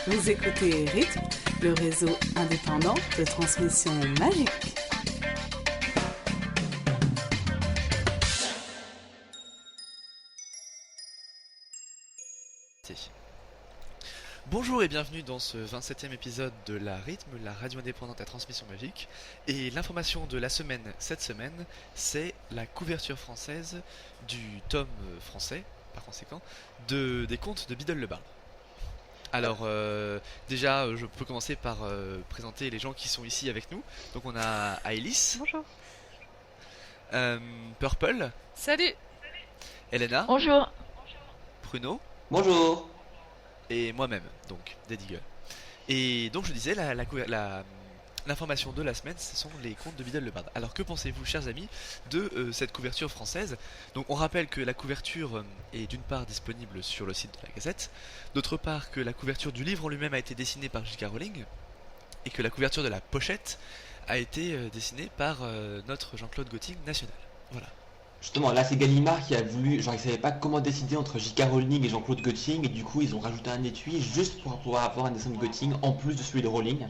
Vous écoutez Rythme, le réseau indépendant de transmission magique. Bonjour et bienvenue dans ce 27e épisode de la Rythme, la radio indépendante à transmission magique. Et l'information de la semaine, cette semaine, c'est la couverture française du tome français, par conséquent, des contes de Biddle le Bard. Alors, déjà, je peux commencer par présenter les gens qui sont ici avec nous. Donc on a Aélis. Bonjour. Purple. Salut. Elena. Bonjour. Pruno. Bonjour. Et moi-même, donc, Dead Eagle. Et donc je disais, l'information de la semaine, ce sont les contes de Biddle le Bard. Alors que pensez-vous, chers amis, de cette couverture française? Donc on rappelle que la couverture est d'une part disponible sur le site de la Gazette, d'autre part que la couverture du livre en lui-même a été dessinée par J.K. Rowling, et que la couverture de la pochette a été dessinée par notre Jean-Claude Gotting national. Voilà. Justement, là c'est Gallimard qui a voulu, genre il savait pas comment décider entre J.K. Rowling et Jean-Claude Gotting, et du coup ils ont rajouté un étui juste pour pouvoir avoir un dessin de Gotting en plus de celui de Rowling.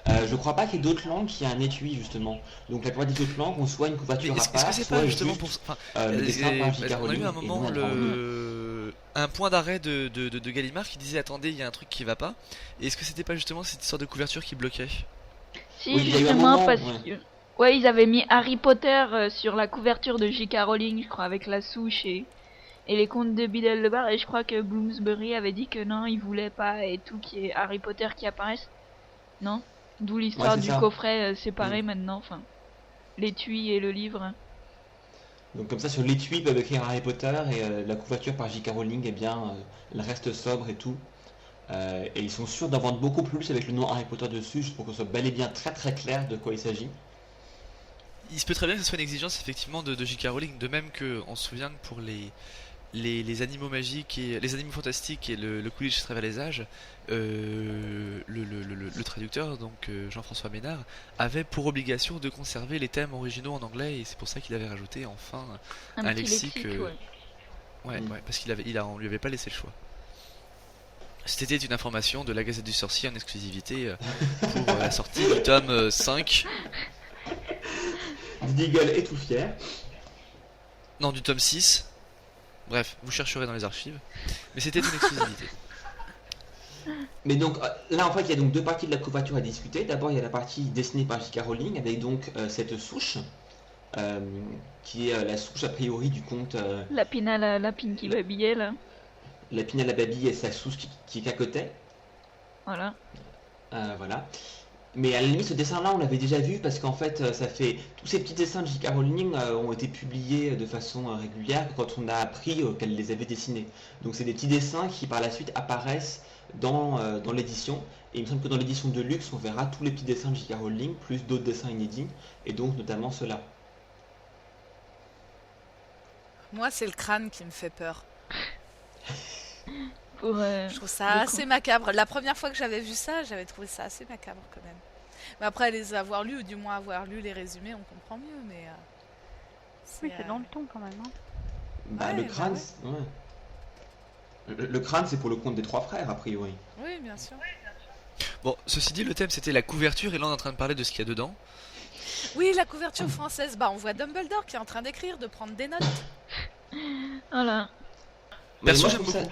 Je crois pas qu'il y ait d'autres langues qui a un étui justement. Donc la plupart des autres langues ont soit une couverture à part, est-ce que c'est soit pas justement juste pour le dessin par J.K. on a Rowling. eu un moment un point d'arrêt de Gallimard qui disait attendez, il y a un truc qui va pas. Et est-ce que c'était pas justement cette sorte de couverture qui bloquait? Si, Oui, il y a eu un justement, moment, parce ouais. que... Ouais, ils avaient mis Harry Potter sur la couverture de J.K. Rowling, je crois, avec la souche et les contes de Biddle le Bard. Et je crois que Bloomsbury avait dit que non, il voulait pas et tout qu'il y ait Harry Potter qui apparaisse. Non? D'où l'histoire Ouais, c'est du ça. coffret séparé maintenant, enfin, l'étui et le livre. Donc comme ça sur l'étui ils peuvent écrire Harry Potter et la couverture par J.K. Rowling, eh bien elle reste sobre et tout. Et ils sont sûrs d'en vendre beaucoup plus avec le nom Harry Potter dessus, juste pour qu'on soit bel et bien très très clair de quoi il s'agit. Il se peut très bien que ce soit une exigence effectivement de J.K. Rowling, de même que on se souvient que pour les animaux magiques et les animaux fantastiques et le Quidditch traverse les âges, le traducteur, donc Jean-François Ménard, avait pour obligation de conserver les thèmes originaux en anglais, et c'est pour ça qu'il avait rajouté enfin Un un petit lexique. ouais. Ouais, parce on lui avait pas laissé le choix. C'était une information de la Gazette du Sorcier en exclusivité pour la sortie du tome 5. Deagle est tout fier. Non, du tome 6. Bref, vous chercherez dans les archives. Mais c'était une exclusivité. Mais donc là en fait il y a donc deux parties de la couverture à discuter. D'abord il y a la partie dessinée par J.K. Rowling avec donc cette souche qui est la souche a priori du conte La Pinky Babylée, là. Lapine à la Babie et sa souche qui cacotait. Voilà. Voilà. Mais à la limite ce dessin là on l'avait déjà vu parce qu'en fait ça fait tous ces petits dessins de J.K. Rowling ont été publiés de façon régulière quand on a appris qu'elle les avait dessinés. Donc c'est des petits dessins qui par la suite apparaissent dans l'édition, et il me semble que dans l'édition de luxe on verra tous les petits dessins de J.K. Rowling plus d'autres dessins inédits, et donc notamment ceux-là. Moi, c'est le crâne qui me fait peur. Je Je trouve ça assez macabre. La première fois que j'avais vu ça, j'avais trouvé ça assez macabre quand même. Mais après les avoir lus, ou du moins avoir lu les résumés, on comprend mieux. Mais Oui, c'est dans le ton quand même. Hein. Bah, Ouais, le bah crâne, ouais. le crâne c'est pour le conte des trois frères a priori. oui, bien sûr. Bon, ceci dit, le thème c'était la couverture, et là on est en train de parler de ce qu'il y a dedans. Oui, la couverture française. Bah, on voit Dumbledore qui est en train d'écrire, de prendre des notes. Voilà. Mais Perso, moi, je j'aime trouve ça...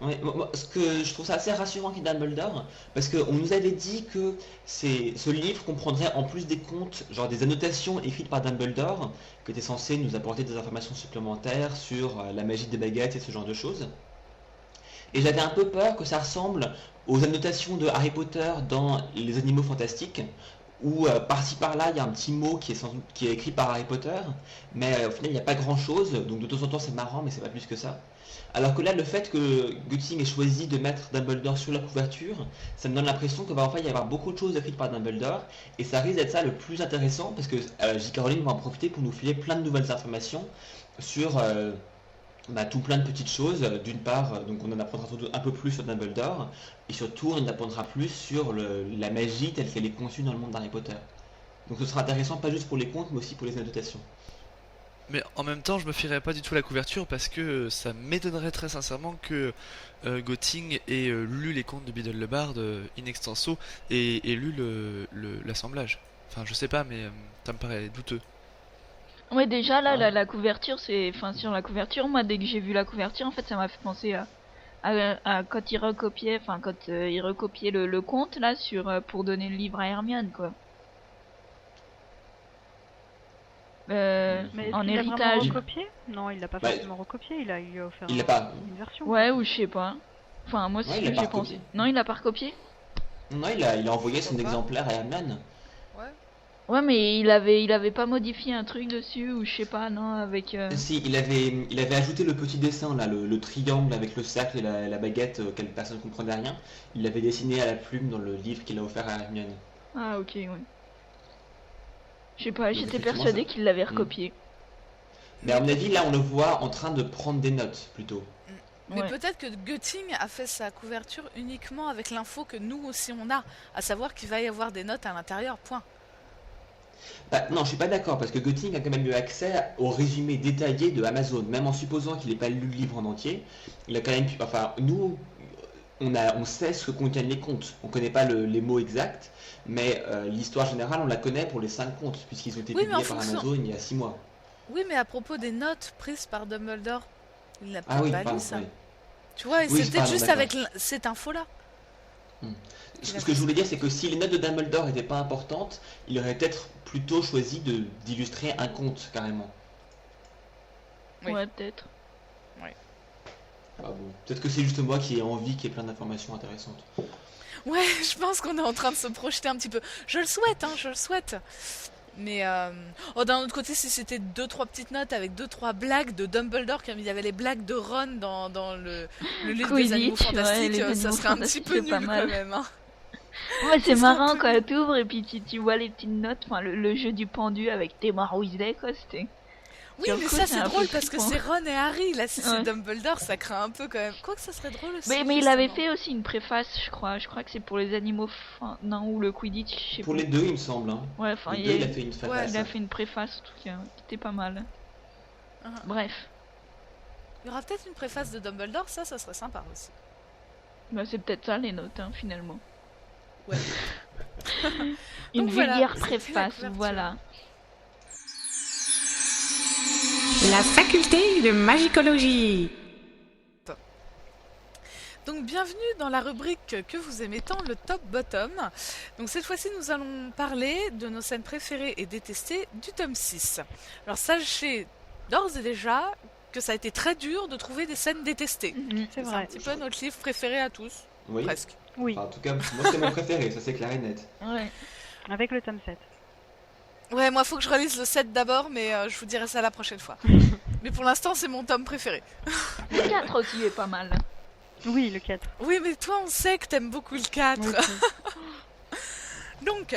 Ouais, ce que je trouve ça assez rassurant qu'il y ait Dumbledore, parce qu'on nous avait dit que ce livre comprendrait en plus des contes, genre des annotations écrites par Dumbledore, qui étaient censées nous apporter des informations supplémentaires sur la magie des baguettes et ce genre de choses. Et j'avais un peu peur que ça ressemble aux annotations de Harry Potter dans Les Animaux Fantastiques, où par-ci par-là il y a un petit mot qui est écrit par Harry Potter, mais au final il n'y a pas grand-chose, donc de temps en temps c'est marrant, mais c'est pas plus que ça. Alors que là, le fait que Gutting ait choisi de mettre Dumbledore sur la couverture, ça me donne l'impression qu'il va enfin y avoir beaucoup de choses écrites par Dumbledore, et ça risque d'être ça le plus intéressant, parce que J.K. Rowling va en profiter pour nous filer plein de nouvelles informations sur tout plein de petites choses. D'une part, donc on en apprendra un peu plus sur Dumbledore, et surtout on en apprendra plus sur la magie telle qu'elle est conçue dans le monde d'Harry Potter. Donc ce sera intéressant pas juste pour les contes, mais aussi pour les annotations. Mais en même temps, je me fierais pas du tout à la couverture parce que ça m'étonnerait très sincèrement que Götting ait lu les contes de Biddle le Bard in extenso et lu l'assemblage. Enfin, je sais pas, mais ça me paraît douteux. Ouais, déjà là, Ouais. la couverture, c'est. Enfin, sur la couverture, moi, dès que j'ai vu la couverture, en fait, ça m'a fait penser à quand il recopiait, enfin, quand il recopiait le conte là, pour donner le livre à Hermione, quoi. Mais est-ce En qu'il l'a vraiment héritage. recopié? Non, il l'a pas Bah, forcément recopié, il lui a offert Il l'a pas. une version. Ouais, ou je sais pas. Enfin, moi, c'est Ouais, ce il l'a que pas j'ai pensé. recopié. Non, il a pas recopié? Non, il a envoyé son Pourquoi pas exemplaire à Hermione. Ouais. Ouais, mais il avait pas modifié un truc dessus, ou je sais pas, non, avec. Si, il avait ajouté le petit dessin là, le triangle avec le cercle et la baguette auquel personne ne comprenait rien. Il l'avait dessiné à la plume dans le livre qu'il a offert à Hermione. Ah, ok, ouais. Je sais pas, Donc, j'étais effectivement, persuadée ça- qu'il l'avait recopié. Mais à mon avis, là, on le voit en train de prendre des notes plutôt. Mais Ouais. peut-être que Götting a fait sa couverture uniquement avec l'info que nous aussi on a, à savoir qu'il va y avoir des notes à l'intérieur, point. Bah, non, je suis pas d'accord parce que Götting a quand même eu accès au résumé détaillé de Amazon, même en supposant qu'il n'ait pas lu le livre en entier. Il a quand même pu. Enfin, nous, on sait ce que contiennent les contes. On connaît pas les mots exacts, mais l'histoire générale, on la connaît pour les 5 contes puisqu'ils ont été Oui, mais en publiés par fonction- Amazon il y a 6 mois. Oui, mais à propos des notes prises par Dumbledore, il n'a Ah peut-être oui, pas pardon, lu ça. oui. Tu vois, et Oui, c'est peut-être pardon, juste d'accord. avec cette info-là. Ce que je voulais dire, c'est que si les notes de Dumbledore n'étaient pas importantes, il aurait peut-être plutôt choisi d'illustrer un conte carrément. Oui. Ouais, peut-être. Ah bon. Peut-être que c'est juste moi qui ai envie qu'il y ait plein d'informations intéressantes. Ouais, je pense qu'on est en train de se projeter un petit peu. Je le souhaite, hein, je le souhaite. Mais d'un autre côté, si c'était 2-3 petites notes avec 2-3 blagues de Dumbledore, comme il y avait les blagues de Ron dans le livre des animaux Quidditch, ouais, fantastiques, les ça animaux serait un petit fantastiques, peu c'est pas nul mal. quand même. Hein. Ouais, c'est C'est un marrant peu quand nul. tu ouvres et puis tu vois les petites notes, enfin le jeu du pendu avec Tamar Weasley, quoi, c'était. Oui, Sur le mais coup, ça c'est c'est un drôle peu parce que flippant. c'est Ron et Harry. Là, si c'est Ouais. Dumbledore, ça craint un peu quand même. Quoi que ça serait drôle aussi. Mais il avait justement. fait aussi une préface, je crois. Je crois que c'est pour les animaux, non, ou le Quidditch, je sais Pour plus. les deux, il me semble. Hein. Ouais, enfin, Les il, deux, a- il a fait une préface. il a fait une préface, en tout cas, qui était pas mal. Ah. Bref, Il y aura peut-être une préface de Dumbledore, ça serait sympa aussi. bah, c'est peut-être ça les notes, hein, finalement. Ouais. Une Donc voilà, vulgaire c'était la préface, couverture. voilà. La faculté de magicologie. Donc bienvenue dans la rubrique que vous aimez tant, le top bottom. Donc cette fois-ci nous allons parler de nos scènes préférées et détestées du tome 6. Alors sachez d'ores et déjà que ça a été très dur de trouver des scènes détestées. C'est C'est un vrai. petit peu notre livre préféré à tous, Oui. presque. Oui, Enfin, en tout cas, moi c'est mon préféré, ça c'est clair et net. Ouais. avec le tome 7. Ouais, moi faut que je relise le 7 d'abord, mais je vous dirai ça la prochaine fois. Mais pour l'instant c'est mon tome préféré. Le 4 aussi est pas mal. Oui, le 4. Oui, mais toi on sait que t'aimes beaucoup le 4. Oui, Donc,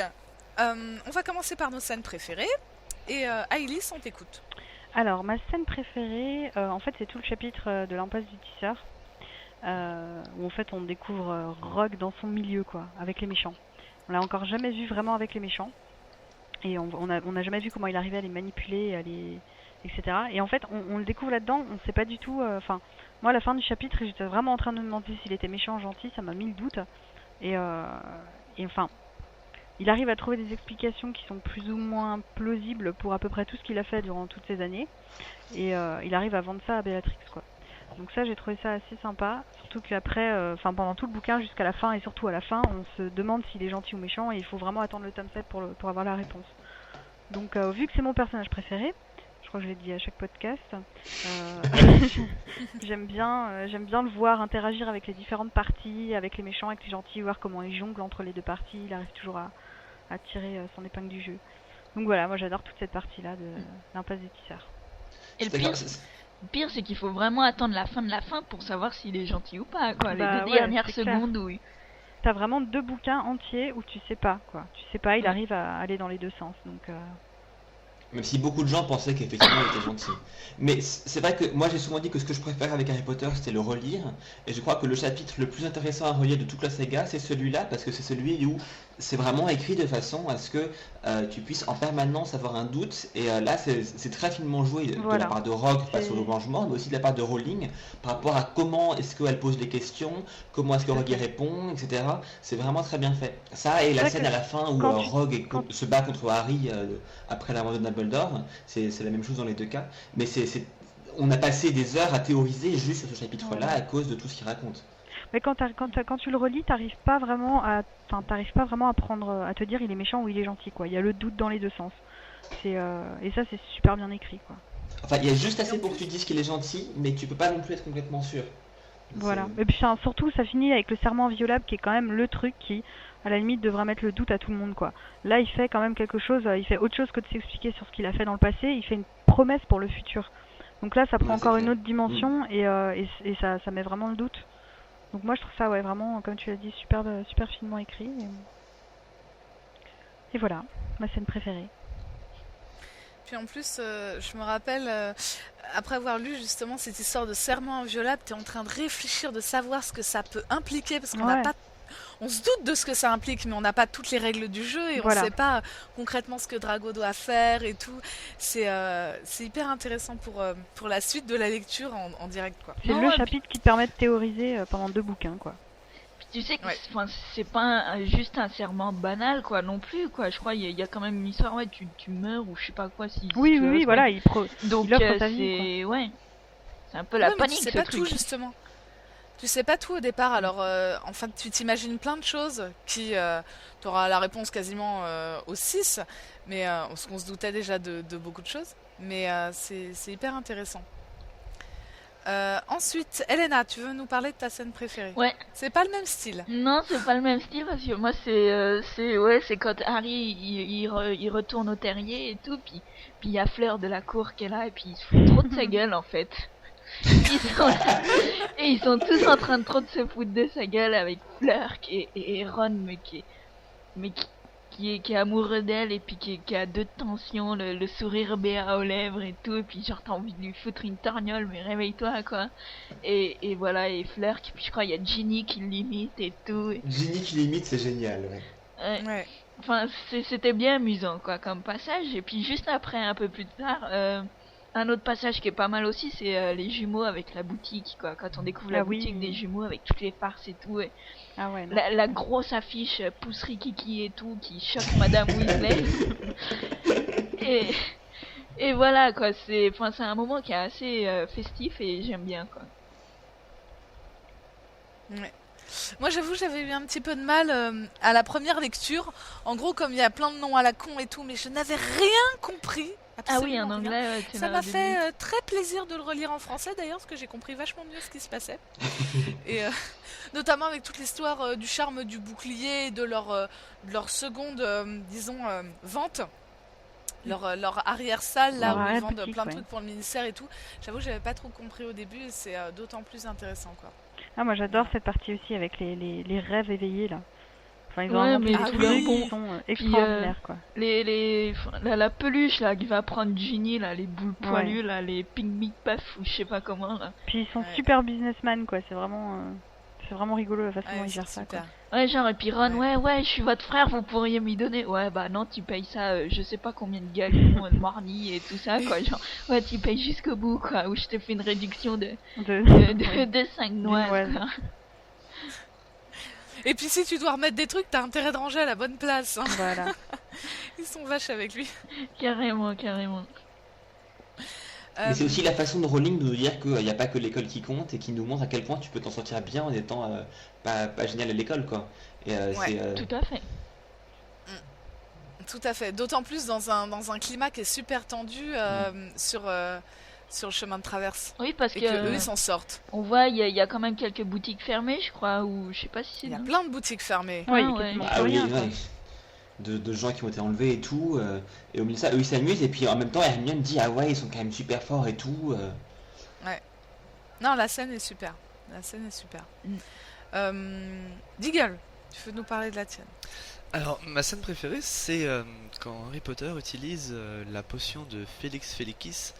on va commencer par nos scènes préférées. Et Aïlis, on t'écoute. Alors, ma scène préférée, en fait, c'est tout le chapitre de l'impasse du tisseur, où en fait on découvre Rogue dans son milieu, quoi, avec les méchants. On l'a encore jamais vu vraiment avec les méchants, et on a jamais vu comment il arrivait à les manipuler, etc. Et en fait, on le découvre là-dedans, on sait pas du tout. Enfin, moi, à la fin du chapitre, j'étais vraiment en train de me demander s'il était méchant ou gentil, ça m'a mis le doute. Et enfin. Il arrive à trouver des explications qui sont plus ou moins plausibles pour à peu près tout ce qu'il a fait durant toutes ces années. Et il arrive à vendre ça à Béatrix, quoi. Donc ça, j'ai trouvé ça assez sympa. Surtout qu'après, pendant tout le bouquin jusqu'à la fin, et surtout à la fin, on se demande s'il est gentil ou méchant. Et il faut vraiment attendre le tome 7 pour avoir la réponse. Donc vu que c'est mon personnage préféré, je crois que je l'ai dit à chaque podcast, j'aime bien le voir interagir avec les différentes parties, avec les méchants, avec les gentils, voir comment il jongle entre les deux parties. Il arrive toujours à tirer son épingle du jeu. Donc voilà, moi j'adore toute cette partie-là de l'impasse des tisseurs. Et le D'accord, pire, c'est qu'il faut vraiment attendre la fin de la fin pour savoir s'il est gentil ou pas, quoi. Bah Les deux ouais, dernières c'est clair. secondes où T'as vraiment 2 bouquins entiers où tu sais pas, quoi. Tu sais pas, il Ouais. arrive à aller dans les deux sens. Donc Même si beaucoup de gens pensaient qu'effectivement il était gentil. Mais c'est vrai que moi j'ai souvent dit que ce que je préfère avec Harry Potter c'était le relire. Et je crois que le chapitre le plus intéressant à relire de toute la saga c'est celui-là parce que c'est celui où c'est vraiment écrit de façon à ce que tu puisses en permanence avoir un doute. Et là c'est très finement joué de Voilà. la part de Rogue face C'est- au rangement, mais aussi de la part de Rowling par rapport à comment est-ce qu'elle pose les questions, comment est-ce que Rogue y répond, etc. C'est vraiment très bien fait. Ça et la vrai scène que à la fin où quand tu- Rogue quand- se bat contre Harry après la mort de Dumbledore, c'est la même chose dans les deux cas. Mais on a passé des heures à théoriser juste sur ce chapitre-là à cause de tout ce qu'il raconte. Mais quand tu le relis, t'arrives pas vraiment à prendre, à te dire il est méchant ou il est gentil, quoi. Il y a le doute dans les deux sens. Et ça, c'est super bien écrit, quoi. Enfin, il y a juste assez pour que tu dises qu'il est gentil, mais tu peux pas non plus être complètement sûr. Voilà. Et puis surtout, ça finit avec le serment inviolable qui est quand même le truc qui, à la limite, devrait mettre le doute à tout le monde, quoi. Là, il fait quand même quelque chose, il fait autre chose que de s'expliquer sur ce qu'il a fait dans le passé, il fait une promesse pour le futur. Donc là, ça prend Ouais, c'est encore une clair. autre dimension et ça met vraiment le doute. Donc moi, je trouve ça, ouais, vraiment, comme tu l'as dit, super finement écrit. Et voilà, ma scène préférée. Puis en plus, je me rappelle, après avoir lu justement cette histoire de serment inviolable, tu es en train de réfléchir, de savoir ce que ça peut impliquer, parce qu'on n'a Ouais. pas... On se doute de ce que ça implique, mais on n'a pas toutes les règles du jeu et Voilà. on ne sait pas concrètement ce que Drago doit faire et tout. C'est hyper intéressant pour la suite de la lecture en direct, quoi. C'est Non, le et puis- chapitre qui te permet de théoriser pendant 2 bouquins, quoi. Puis tu sais que Ouais. c'est pas juste un serment banal, quoi, non plus, quoi. Je crois il y a quand même une histoire, ouais, tu meurs ou je sais pas quoi si Oui, tu oui, oses, voilà, quoi. Donc il offre sa vie, c'est ouais, c'est un peu la Ouais, mais panique tu sais ce pas truc. tout justement. Tu sais pas tout au départ, alors enfin tu t'imagines plein de choses qui t'auras la réponse quasiment au 6, mais ce qu'on se doutait déjà de beaucoup de choses, mais c'est hyper intéressant. Ensuite, Elena, tu veux nous parler de ta scène préférée? Ouais. C'est pas le même style. Non, c'est pas le même style parce que moi c'est quand Harry il retourne au terrier et tout, puis il y a Fleur de la cour qui est là et puis il se fout trop de sa gueule en fait. Ils sont tous en train de trop de se foutre de sa gueule avec Fleur et Ron qui est amoureux d'elle et puis qui a deux tensions, le sourire béat aux lèvres et tout, et puis genre t'as envie de lui foutre une torgnole mais réveille-toi quoi. Et voilà, et Fleur qui, puis je crois il y a Ginny qui l'imite et tout. Ginny qui limite, c'est génial. Ouais. Ouais. Enfin c'était bien amusant quoi comme passage, et puis juste après un peu plus tard un autre passage qui est pas mal aussi, c'est les jumeaux avec la boutique quoi, quand on découvre la Ah oui. boutique des jumeaux avec toutes les farces et tout, et Ah ouais, non. la grosse affiche pousserie Kiki et tout qui choque Madame Weasley. et voilà quoi, c'est un moment qui est assez festif et j'aime bien quoi. Ouais. Moi j'avoue j'avais eu un petit peu de mal à la première lecture. En gros comme il y a plein de noms à la con et tout, mais je n'avais rien compris. Ah oui, absolument en rien. anglais, ouais, tu Ça l'as m'a au début. fait très plaisir de le relire en français d'ailleurs, parce que j'ai compris vachement mieux ce qui se passait. Et notamment avec toute l'histoire du charme du bouclier et de leur seconde, disons, vente. Leur arrière-salle, là Leur où ils vendent arrière-boutique, plein de ouais. trucs pour le ministère et tout. J'avoue, j'avais pas trop compris au début et c'est d'autant plus intéressant, quoi. Ah, moi j'adore cette partie aussi avec les rêves éveillés là. Enfin, ils ont Ouais, inventé mais des tout trucs le qui bon. sont Puis, extraordinaires, quoi. La peluche là qui va prendre Ginny là, les boules poilues là, les ping paf ou je sais pas comment là. Puis ils sont Ouais. super businessmen, quoi. C'est vraiment rigolo la façon dont Ouais, ils c'est gèrent ça, quoi. super. Ouais, genre, et puis Ron, Ouais. ouais, je suis votre frère, vous pourriez m'y donner. Ouais, bah non, tu payes ça, je sais pas combien de galions, de marnie et tout ça, quoi. Genre, ouais, tu payes jusqu'au bout, quoi. Ou je te fais une réduction de Ouais. 5 noises, noises. quoi. Et puis si tu dois remettre des trucs, t'as intérêt de ranger à la bonne place, hein. Voilà. Ils sont vaches avec lui. Carrément, carrément. Mais c'est aussi la façon de Rowling de nous dire qu'il n'y a pas que l'école qui compte et qui nous montre à quel point tu peux t'en sortir bien en étant pas génial à l'école, quoi. Et Ouais, c'est Tout à fait. Tout à fait. D'autant plus dans un climat qui est super tendu sur le chemin de traverse. Oui, parce Et que que eux, ils s'en sortent. on voit, il y a quand même quelques boutiques fermées, je crois, ou je sais pas si c'est Il y a dit. plein de boutiques fermées. Ouais, Ah, il y a ouais. quasiment Ah plus oui, rien, quoi. ouais. De gens qui ont été enlevés et tout. Et au milieu de ça, eux ils s'amusent et puis en même temps Hermione dit ah ouais ils sont quand même super forts et tout. Non, la scène est super. La scène est super. Mm. Deagle, Tu veux nous parler de la tienne? Alors, ma scène préférée, c'est quand Harry Potter utilise la potion de Félix Felicis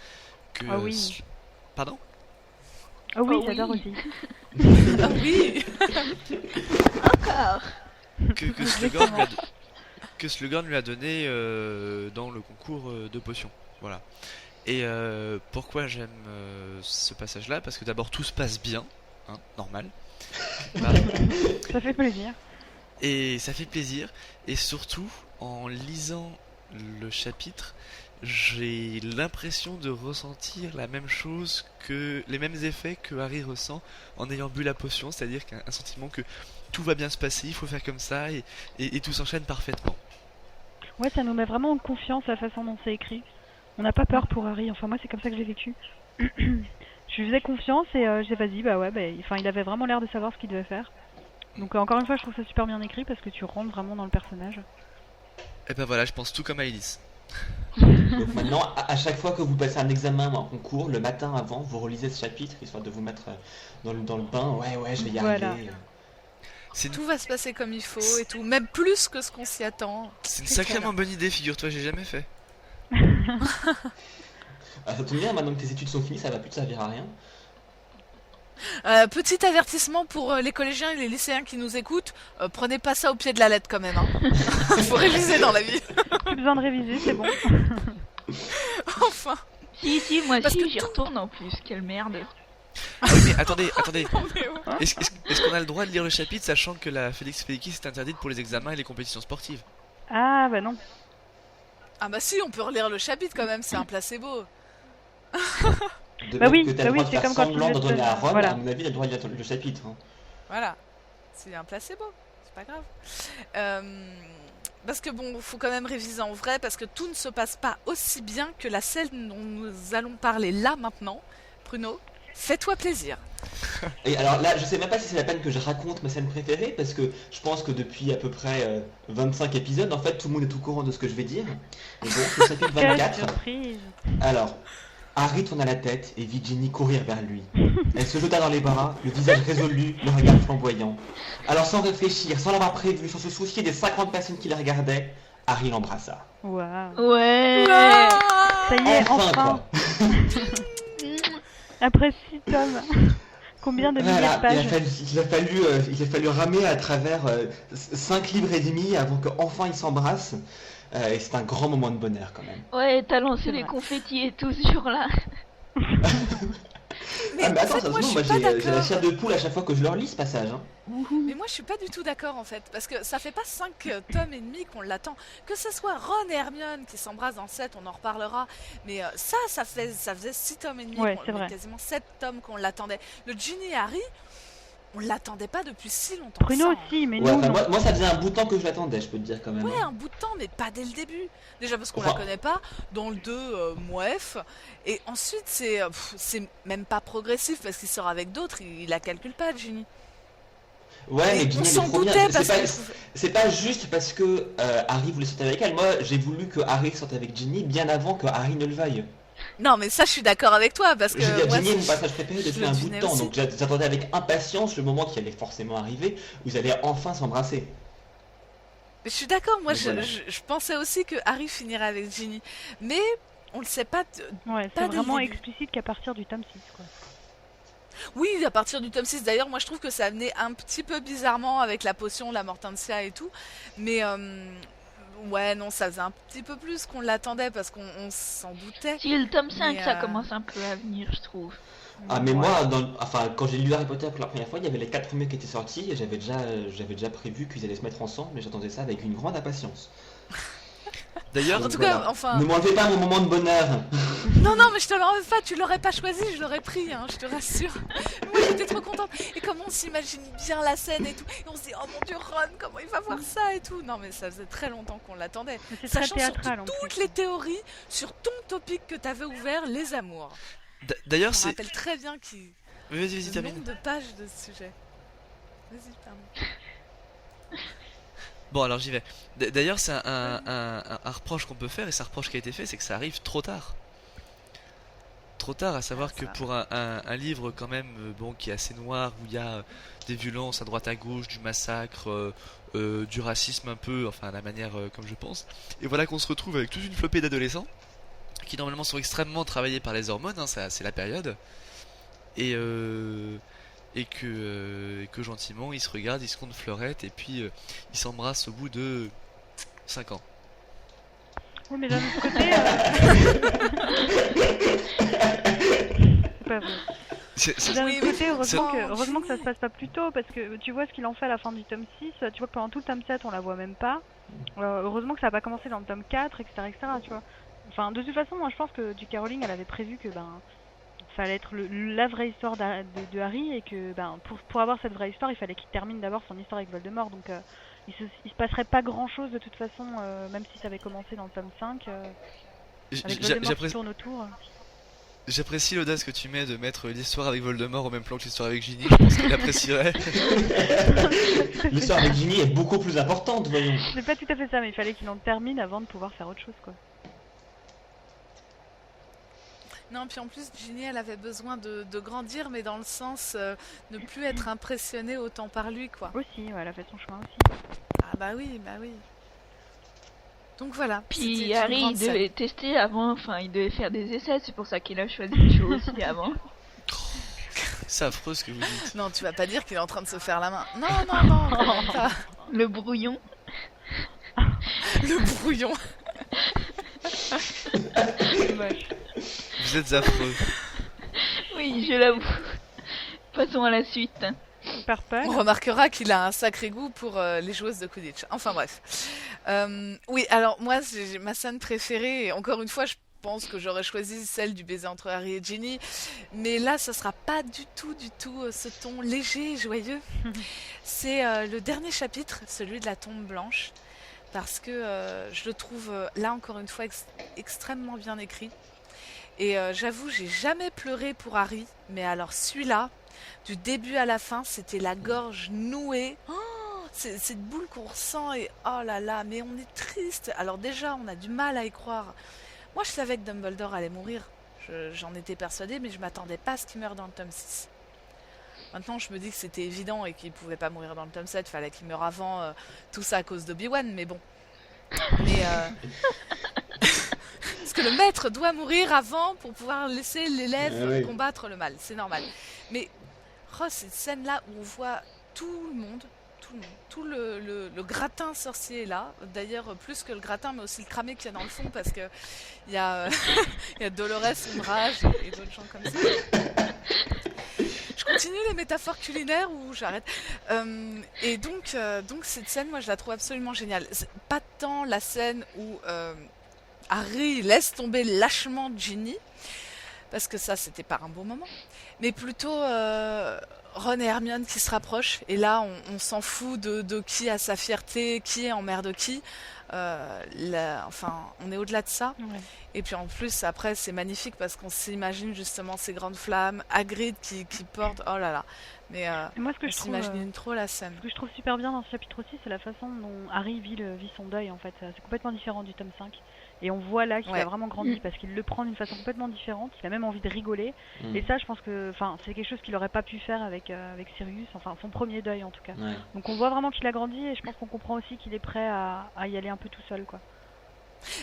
que... Ah oui. Pardon? Oh oui, Oh j'adore oui. aussi. Ah oui. Encore. que Slughorn lui a, que Slughorn lui a donné dans le concours de potions. Voilà. Et pourquoi j'aime ce passage-là? Parce que d'abord tout se passe bien, hein, normal. Bah, Ça fait plaisir. et ça fait plaisir. Et surtout, en lisant le chapitre, j'ai l'impression de ressentir la même chose que les mêmes effets que Harry ressent en ayant bu la potion, c'est-à-dire qu'un sentiment que tout va bien se passer, il faut faire comme ça et tout s'enchaîne parfaitement. Ouais, ça nous met vraiment en confiance la façon dont c'est écrit. On n'a pas peur pour Harry, enfin moi c'est comme ça que j'ai vécu. Je lui faisais confiance et j'ai vas-y, bah ouais, enfin il avait vraiment l'air de savoir ce qu'il devait faire. Donc encore une fois, je trouve ça super bien écrit parce que tu rentres vraiment dans le personnage. Et ben voilà, je pense tout comme Alice. Donc maintenant, à chaque fois que vous passez un examen ou un concours, le matin avant, vous relisez ce chapitre, histoire de vous mettre dans le bain. Ouais, je vais y Voilà. arriver. C'est une, Tout va se passer comme il faut et tout, même plus que ce qu'on s'y attend. c'est une C'est sacrément clair. bonne idée, figure-toi, j'ai jamais fait. Ça tombe bien, maintenant que tes études sont finies, ça va plus te servir à rien. Petit avertissement pour les collégiens et les lycéens qui nous écoutent, prenez pas ça au pied de la lettre quand même. Hein. Faut réviser dans la vie. Plus besoin de réviser, c'est bon. Enfin. Si, moi Parce si, que j'y tout- retourne en plus. Quelle merde. Ah oui, mais attendez. Mais ouais. Est-ce qu'on a le droit de lire le chapitre sachant que la Félix Felicis est interdite pour les examens et les compétitions sportives? Ah bah non. Ah bah si, on peut relire le chapitre quand même, c'est un placebo. De Bah même oui, que t'as bah le oui, droit de c'est faire comme quand semblant tu d'en donner à Ron, voilà. à mon avis, t'as le droit de lire le chapitre. Hein. Voilà, c'est un placebo, c'est pas grave. Parce que bon, faut quand même réviser en vrai, parce que tout ne se passe pas aussi bien que la scène dont nous allons parler là maintenant. Bruno, fais-toi plaisir. Et alors là, je sais même pas si c'est la peine que je raconte ma scène préférée, parce que je pense que depuis à peu près 25 épisodes, en fait, tout le monde est au courant de ce que je vais dire. Et donc, le chapitre Quelle 24. surprise. Alors, Harry tourna la tête et vit Ginny courir vers lui. Elle se jeta dans les bras, le visage résolu, le regard flamboyant. Alors sans réfléchir, sans l'avoir prévu, sans se soucier des 50 personnes qui la regardaient, Harry l'embrassa. Waouh. Ouais. Ça y est, Enfin, enfin. Après 6 tomes. Combien de milliers Voilà, de pages? il a fallu ramer à travers 5 livres et demi avant qu'enfin ils s'embrassent. Et c'est un grand moment de bonheur quand même. Ouais, t'as lancé C'est les vrai. confettis et tout ce jour-là. Mais, Ah, mais en attends, fait, moi, je sérieusement, suis moi pas j'ai la d'accord. chair de poule à chaque fois que je leur lis ce passage. Hein. Mais moi, je suis pas du tout d'accord en fait, parce que ça fait pas 5 tomes et demi qu'on l'attend. Que ce soit Ron et Hermione qui s'embrassent dans le 7, on en reparlera. Mais ça faisait 6 tomes et demi, Ouais, c'est vrai. quasiment 7 tomes qu'on l'attendait. Le Ginny et Harry, on l'attendait pas depuis si longtemps. Bruno ça, hein. aussi, mais Ouais, nous enfin, non. moi ça faisait un bout de temps que je l'attendais, je peux te dire quand même. Ouais, hein. un bout de temps, mais pas dès le début. Déjà parce qu'on Enfin- la connaît pas. Dans le 2, mouef. Et ensuite, c'est même pas progressif parce qu'il sort avec d'autres, il la calcule pas, le Ginny. Ouais, Et mais on Ginny elle s'en est trop bien. doutait C'est parce pas, que. c'est pas juste parce que Harry voulait sortir avec elle. Moi j'ai voulu que Harry sorte avec Ginny bien avant que Harry ne le veuille. Non, mais ça, je suis d'accord avec toi parce que. Je veux dire, moi, Ginny est mon c'est- passage préféré je depuis le un bout de devinais temps, aussi. donc j'attendais avec impatience le moment qui allait forcément arriver, où ils allaient enfin s'embrasser. Je suis d'accord, moi Mais je, voilà. je pensais aussi que Harry finirait avec Ginny. Mais on le sait pas. Ouais, Pas c'est dès le vraiment début. explicite qu'à partir du tome 6, quoi. Oui, à partir du tome 6, d'ailleurs, moi je trouve que ça venait un petit peu bizarrement avec la potion, la Mortensia et tout. Mais ouais, non, ça faisait un petit peu plus qu'on l'attendait parce qu'on s'en doutait. Si le tome 5, Mais, ça commence un peu à venir, je trouve. Ah mais Ouais. moi, quand j'ai lu Harry Potter pour la première fois, il y avait les 4 premiers qui étaient sortis et j'avais déjà prévu qu'ils allaient se mettre ensemble, mais j'attendais ça avec une grande impatience. D'ailleurs, En tout Voilà. cas, enfin. Ne m'enlevez pas mon moment de bonheur. Non, non, mais je te l'enlève pas, tu l'aurais pas choisi, je l'aurais pris, hein, je te rassure. Moi j'étais trop contente. Et comment on s'imagine bien la scène et tout. Et on se dit, oh mon dieu, Ron, comment il va voir ça et tout. Non, mais ça faisait très longtemps qu'on l'attendait. Mais c'est très Sachant théâtral en surtout toutes plus. les théories sur ton topic que t'avais ouvert, les amours. d'ailleurs, Je me c'est. rappelle très bien qui. Vas-y, Le termine. nombre de pages de ce sujet. Vas-y, pardon. Bon, alors j'y vais. D'ailleurs, c'est un reproche qu'on peut faire, et c'est un reproche qui a été fait, c'est que ça arrive trop tard. trop tard, à savoir que pour un livre quand même bon qui est assez noir, où il y a des violences à droite à gauche, du massacre, du racisme un peu, enfin à la manière comme je pense, et voilà qu'on se retrouve avec toute une flopée d'adolescents qui normalement sont extrêmement travaillés par les hormones, hein, ça, c'est la période, et que gentiment ils se regardent, ils se comptent fleurettes, et puis ils s'embrassent au bout de 5 ans. Oui, mais d'un autre côté, c'est pas vrai. D'un autre côté, heureusement que ça se passe pas plus tôt, parce que tu vois ce qu'il en fait à la fin du tome 6, tu vois que pendant tout le tome 7 on la voit même pas. Heureusement que ça a pas commencé dans le tome 4, etc., tu vois. Enfin, de toute façon, moi je pense que J.K. Rowling, elle avait prévu que ça allait être la vraie histoire de Harry, et que pour avoir cette vraie histoire, il fallait qu'il termine d'abord son histoire avec Voldemort, donc il se passerait pas grand chose de toute façon, même si ça avait commencé dans le tome 5, avec Voldemort qui tourne autour. J'apprécie l'audace que tu mets de mettre l'histoire avec Voldemort au même plan que l'histoire avec Ginny, je pense qu'il apprécierait. L'histoire avec Ginny est beaucoup plus importante, voyons. C'est pas tout à fait ça, mais il fallait qu'il en termine avant de pouvoir faire autre chose, quoi. Non, puis en plus, Ginny, elle avait besoin de grandir, mais dans le sens ne plus être impressionnée autant par lui, quoi. Aussi, ouais, elle a fait son chemin aussi. Ah bah oui. Donc voilà. Puis Harry, il devait tester avant, enfin, il devait faire des essais, c'est pour ça qu'il a choisi Cho aussi avant. C'est affreux ce que vous dites. Non, tu vas pas dire qu'il est en train de se faire la main. Non, quand même pas. Le brouillon. Le brouillon. Vous êtes affreux. Oui, je l'avoue. Passons à la suite. On remarquera qu'il a un sacré goût pour les joueuses de Quidditch. Enfin bref. Oui, alors moi, j'ai ma scène préférée. Et encore une fois, je pense que j'aurais choisi celle du baiser entre Harry et Ginny. Mais là, ça sera pas du tout ce ton léger et joyeux. C'est le dernier chapitre, celui de la tombe blanche. Parce que je le trouve, là encore une fois, extrêmement bien écrit. Et j'avoue, j'ai jamais pleuré pour Harry. Mais alors celui-là, du début à la fin, c'était la gorge nouée. Oh, c'est cette boule qu'on ressent et oh là là, mais on est triste. Alors déjà, on a du mal à y croire. Moi, je savais que Dumbledore allait mourir. J'en étais persuadée, mais je m'attendais pas à ce qu'il meure dans le tome 6. Maintenant, je me dis que c'était évident et qu'il pouvait pas mourir dans le tome 7. Il fallait qu'il meure avant, tout ça à cause d'Obi-Wan, mais bon. Mais parce que le maître doit mourir avant pour pouvoir laisser l'élève combattre le mal. C'est normal. Mais cette scène-là où on voit tout le monde, tout le gratin sorcier est là. D'ailleurs, plus que le gratin, mais aussi le cramé qu'il y a dans le fond, parce que il y a Dolores, Ombrage et d'autres gens comme ça. Je continue les métaphores culinaires ou j'arrête. Et donc cette scène, moi, je la trouve absolument géniale. C'est pas tant la scène où Harry laisse tomber lâchement Ginny, parce que ça, c'était pas un bon moment, mais plutôt Ron et Hermione qui se rapprochent, et là, on s'en fout de qui a sa fierté, qui est en mer de qui. Enfin, on est au-delà de ça. Ouais. Et puis en plus, après, c'est magnifique parce qu'on s'imagine justement ces grandes flammes, Hagrid qui porte. Oh là là. Mais moi, ce que on s'imagine trop la scène. Ce que je trouve super bien dans ce chapitre aussi, c'est la façon dont Harry vit son deuil, en fait. C'est complètement différent du tome 5. Et on voit là qu'il a vraiment grandi parce qu'il le prend d'une façon complètement différente. Il a même envie de rigoler. Et ça, je pense que c'est quelque chose qu'il n'aurait pas pu faire avec Sirius. Enfin, son premier deuil en tout cas. Ouais. Donc on voit vraiment qu'il a grandi et je pense qu'on comprend aussi qu'il est prêt à y aller un peu tout seul, quoi.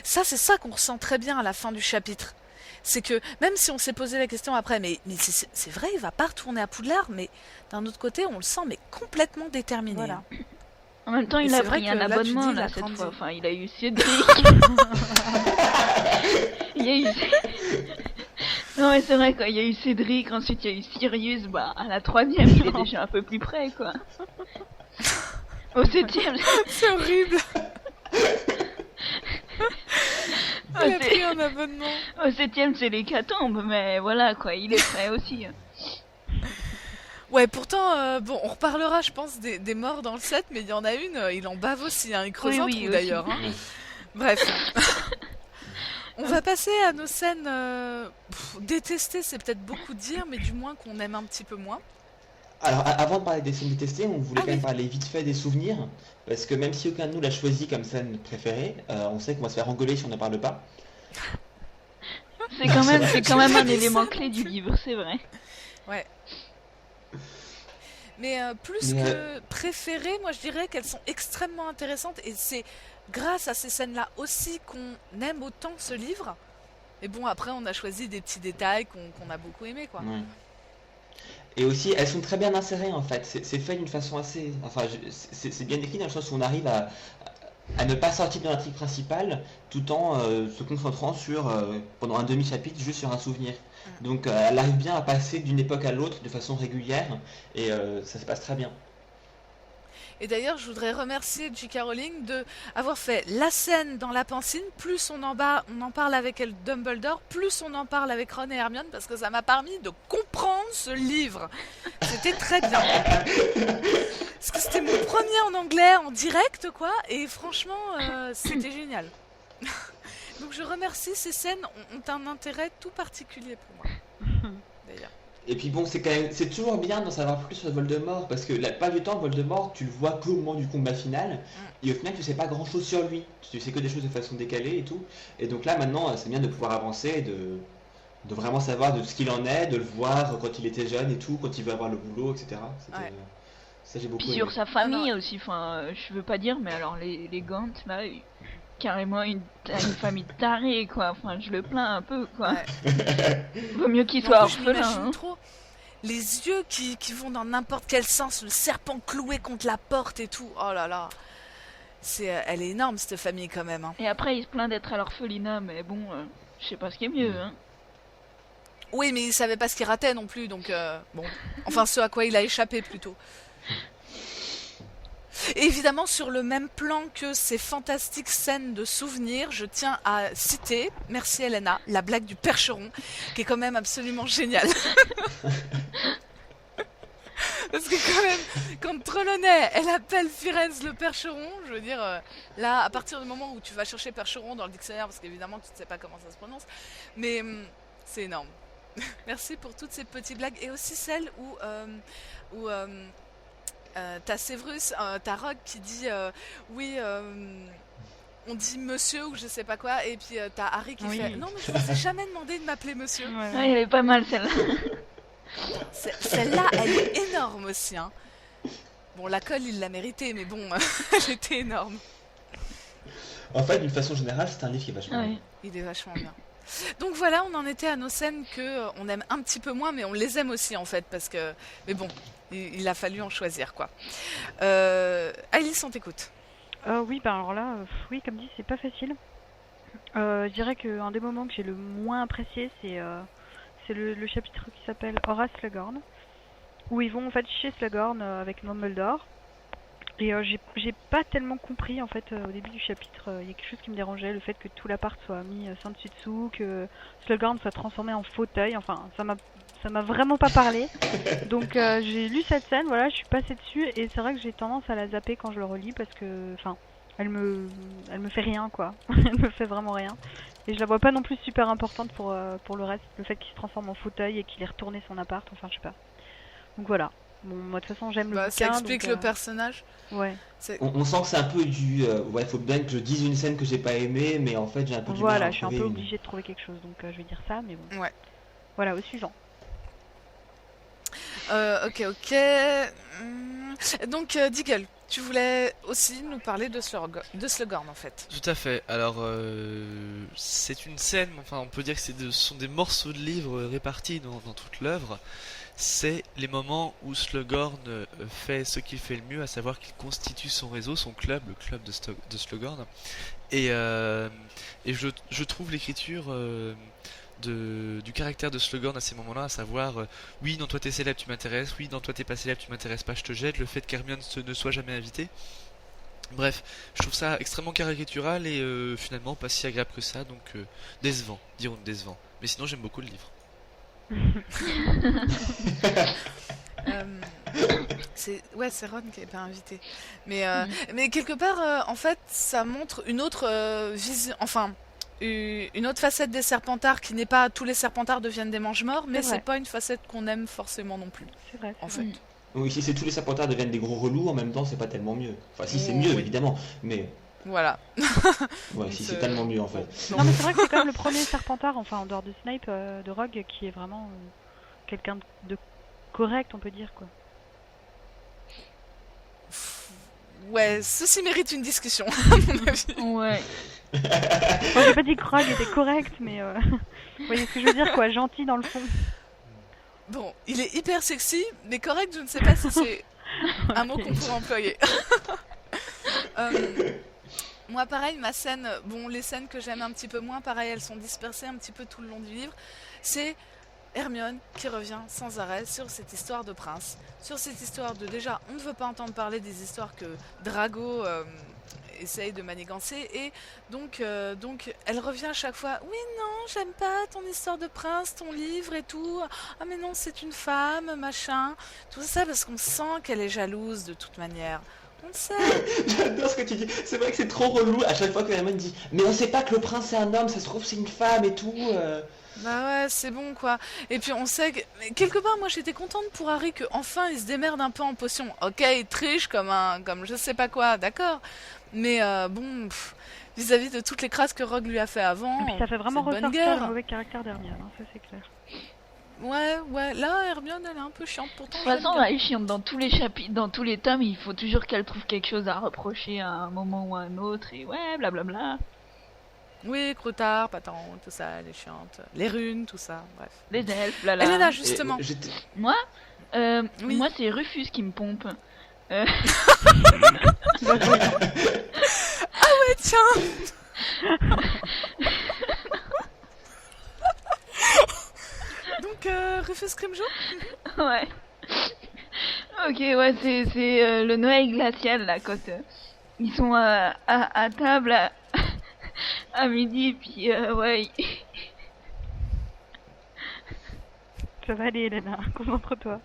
Ça, c'est ça qu'on ressent très bien à la fin du chapitre. C'est que même si on s'est posé la question après, mais c'est vrai, il va pas retourner à Poudlard, mais d'un autre côté, on le sent mais complètement déterminé. Voilà. En même temps, il a pris un abonnement là cette fois. Enfin, il a eu Cédric. Il y a eu. Non mais c'est vrai quoi. Il y a eu Cédric, ensuite il y a eu Sirius. À la 3e, il est déjà un peu plus près quoi. Au 7e. C'est horrible. Il a pris un abonnement. Au 7e, c'est l'hécatombe, mais voilà quoi. Il est prêt aussi. Ouais, pourtant, on reparlera, je pense, des morts dans le set, mais il y en a une, il en bave aussi, hein, il creuse un trou d'ailleurs. Hein. Bref. On va passer à nos scènes détestées, c'est peut-être beaucoup dire, mais du moins qu'on aime un petit peu moins. Alors, avant de parler des scènes détestées, on voulait quand même parler vite fait des souvenirs, parce que même si aucun de nous l'a choisi comme scène préférée, on sait qu'on va se faire engueuler si on ne parle pas. C'est quand même un élément clé du livre, c'est vrai. Ouais. Mais plus que préférées, moi je dirais qu'elles sont extrêmement intéressantes et c'est grâce à ces scènes-là aussi qu'on aime autant ce livre. Et bon, après on a choisi des petits détails qu'on a beaucoup aimés, quoi. Ouais. Et aussi, elles sont très bien insérées en fait. C'est fait d'une façon assez. Enfin, c'est bien écrit dans le sens où on arrive à ne pas sortir de l'intrigue principale tout en se concentrant sur, pendant un demi-chapitre, juste sur un souvenir. Donc, elle arrive bien à passer d'une époque à l'autre de façon régulière et ça se passe très bien. Et d'ailleurs, je voudrais remercier J.K. Rowling de avoir fait la scène dans la Pancine. Plus on en parle avec elle, Dumbledore, plus on en parle avec Ron et Hermione, parce que ça m'a permis de comprendre ce livre. C'était très bien. Parce que c'était mon premier en anglais, en direct, quoi. Et franchement, c'était génial. Donc je remercie, ces scènes ont un intérêt tout particulier pour moi. D'ailleurs. Et puis bon, c'est toujours bien d'en savoir plus sur Voldemort, parce que la plupart du temps, Voldemort, tu le vois qu'au moment du combat final, et au final, tu sais pas grand chose sur lui. Tu sais que des choses de façon décalée et tout. Et donc là, maintenant, c'est bien de pouvoir avancer et de vraiment savoir de ce qu'il en est, de le voir quand il était jeune et tout, quand il veut avoir le boulot, etc. Ouais. Ça, j'ai beaucoup Puis aimé. sur sa famille aussi, enfin, je veux pas dire, mais alors les Gant, là, carrément une famille tarée, quoi. Enfin, je le plains un peu, quoi. Ouais. Vaut mieux qu'il En soit plus, je m'imagine orphelin. Hein. trop. Les yeux qui vont dans n'importe quel sens, le serpent cloué contre la porte et tout. Oh là là. Elle est énorme, cette famille, quand même. Hein. Et après, il se plaint d'être à l'orphelinat, mais bon, je sais pas ce qui est mieux, hein. Oui, mais il savait pas ce qu'il ratait non plus, donc bon. Enfin, ce à quoi il a échappé, plutôt. Et évidemment, sur le même plan que ces fantastiques scènes de souvenirs, je tiens à citer, merci Elena, la blague du percheron, qui est quand même absolument géniale. Parce que quand même, quand Trelawney, elle appelle Firenze le percheron, je veux dire, là, à partir du moment où tu vas chercher percheron dans le dictionnaire, parce qu'évidemment, tu ne sais pas comment ça se prononce, mais c'est énorme. Merci pour toutes ces petites blagues, et aussi celles où t'as Severus, t'as Rogue qui dit oui, on dit monsieur ou je sais pas quoi, et puis t'as Harry qui fait non mais je vous ai jamais demandé de m'appeler monsieur. Ouais, elle est pas mal celle-là. Celle-là, elle est énorme aussi, hein. Bon, la colle il l'a mérité, mais bon, elle était énorme. En fait, d'une façon générale, c'est un livre qui est vachement bien. Il est vachement bien. Donc voilà, on en était à nos scènes que on aime un petit peu moins, mais on les aime aussi en fait, parce que... Mais bon, il a fallu en choisir, quoi. Alice, on t'écoute. Oui, bah alors là, oui, comme dit, c'est pas facile. Je dirais qu'un des moments que j'ai le moins apprécié, c'est le chapitre qui s'appelle Horace Slughorn, où ils vont en fait chez Slughorn avec Dumbledore. Et j'ai pas tellement compris en fait au début du chapitre, il y a quelque chose qui me dérangeait, le fait que tout l'appart soit mis sans dessus dessous, que Slughorn soit transformé en fauteuil, enfin ça m'a vraiment pas parlé. Donc j'ai lu cette scène, voilà, je suis passée dessus et c'est vrai que j'ai tendance à la zapper quand je le relis parce que enfin elle me fait rien quoi. Elle me fait vraiment rien. Et je la vois pas non plus super importante pour le reste, le fait qu'il se transforme en fauteuil et qu'il ait retourné son appart, enfin je sais pas. Donc voilà. Bon, moi de toute façon j'aime le bouquin. Ça explique donc, le personnage. Ouais. On sent que c'est un peu du... ouais, faut bien que je dise une scène que j'ai pas aimée, mais en fait j'ai un peu du mal à Voilà, je suis un peu trouver obligée de trouver quelque chose, donc je vais dire ça, mais bon. Ouais. Voilà, au suivant. Ok. Donc, Diggle, tu voulais aussi nous parler de Slughorn en fait. Tout à fait. Alors, c'est une scène, enfin, on peut dire que ce sont des morceaux de livres répartis dans toute l'œuvre. C'est les moments où Slughorn fait ce qu'il fait le mieux, à savoir qu'il constitue son réseau, son club, le club de Slughorn. Et je trouve l'écriture du caractère de Slughorn à ces moments-là, à savoir oui, non, toi t'es célèbre, tu m'intéresses, oui, non, toi t'es pas célèbre, tu m'intéresses pas, je te jette, le fait qu'Hermione ne soit jamais invitée. Bref, je trouve ça extrêmement caricatural et finalement pas si agréable que ça, donc décevant, dirons-nous décevant. Mais sinon j'aime beaucoup le livre. C'est Ron qui n'est pas invité. Mais quelque part, en fait, ça montre une autre vision, enfin, une autre facette des Serpentards qui n'est pas tous les Serpentards deviennent des mange-morts, mais c'est pas une facette qu'on aime forcément non plus. C'est vrai. En fait. Oui, si c'est tous les Serpentards deviennent des gros relous, en même temps, c'est pas tellement mieux. Enfin, si, c'est mieux, évidemment, mais... Voilà. Ouais, Donc, si c'est tellement mieux en fait. Non, mais c'est vrai que c'est quand même le premier Serpentard, enfin en dehors de Snape, de Rogue, qui est vraiment quelqu'un de correct, on peut dire, quoi. Ouais, ceci mérite une discussion, à mon avis. Ouais. Enfin, j'ai pas dit que Rogue était correct, mais vous voyez ce que je veux dire, quoi, gentil dans le fond. Bon, il est hyper sexy, mais correct, je ne sais pas si c'est un mot qu'on pourrait employer. Moi, pareil, ma scène, bon, les scènes que j'aime un petit peu moins, pareil, elles sont dispersées un petit peu tout le long du livre. C'est Hermione qui revient sans arrêt sur cette histoire de prince, sur cette histoire de déjà, on ne veut pas entendre parler des histoires que Drago essaye de manigancer, et donc elle revient à chaque fois. Oui, non, j'aime pas ton histoire de prince, ton livre et tout. Ah, mais non, c'est une femme, machin. Tout ça parce qu'on sent qu'elle est jalouse de toute manière. On le sait. J'adore ce que tu dis. C'est vrai que c'est trop relou à chaque fois que Hermione dit mais on sait pas que le prince c'est un homme, ça se trouve c'est une femme et tout. Bah ouais, c'est bon quoi. Et puis on sait que mais quelque part moi j'étais contente pour Harry que enfin il se démerde un peu en potion. Ok, il triche comme je sais pas quoi, d'accord. Mais bon, vis-à-vis de toutes les crasses que Rogue lui a fait avant, Et puis ça fait vraiment c'est de bonne ressortir guerre. le mauvais caractère d'Hermione, hein, ça c'est clair. Ouais, là Hermione elle est un peu chiante pourtant. De toute façon, elle est chiante dans tous les chapitres, dans tous les tomes, il faut toujours qu'elle trouve quelque chose à reprocher à un moment ou à un autre, et ouais, blablabla. Oui, Croutard, Patan, tout ça, elle est chiante. Les runes, tout ça, bref. Les elfes, blabla. Elle est là Et justement. Moi, Oui. moi c'est Rufus qui me pompe. Ouais, tiens. Donc Rufus Scrimgeour. Ouais. Ok, ouais, c'est le Noël glacial là, quand ils sont à table à midi, puis ouais. Ça va aller, Elena, concentre-toi.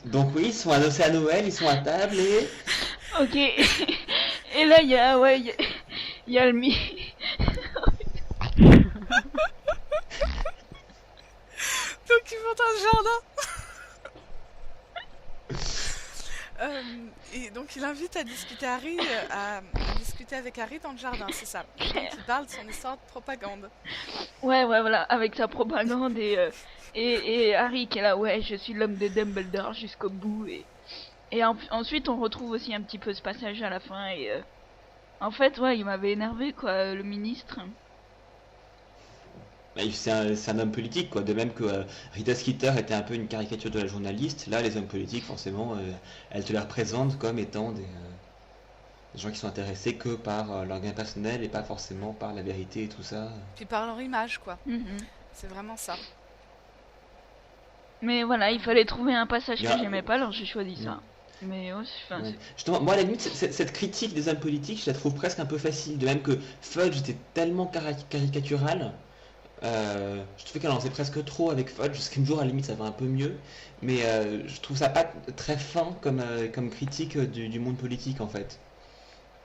Donc oui, ils sont annoncés à Noël, ils sont à table et... Ok. Et là, il y a, ouais, il y a le Donc ils vont dans le jardin. Et donc il invite à discuter Harry, à discuter avec Harry dans le jardin, c'est ça. Et donc il parle de son histoire de propagande. Ouais, voilà, avec sa propagande et Harry qui est là, ouais, je suis l'homme de Dumbledore jusqu'au bout. Et ensuite, on retrouve aussi un petit peu ce passage à la fin. Et en fait, ouais, il m'avait énervé, quoi, le ministre. Bah, c'est un homme politique, quoi. De même que Rita Skeeter était un peu une caricature de la journaliste, là, les hommes politiques, forcément, elle te les représente comme étant des gens qui sont intéressés que par leur gain personnel et pas forcément par la vérité et tout ça. Puis par leur image, quoi. Mhm. C'est vraiment ça. Mais voilà, il fallait trouver un passage Yeah. que j'aimais pas, alors j'ai choisi ça. Mm. Mais ouais, enfin, Ouais. Justement, moi, à la limite, cette critique des hommes politiques, je la trouve presque un peu facile. De même que Fudge était tellement caricatural. Je trouvais qu'elle en faisait presque trop avec Fudge. Scrimgeour, à la limite, ça va un peu mieux. Mais je trouve ça pas très fin comme critique du monde politique, en fait.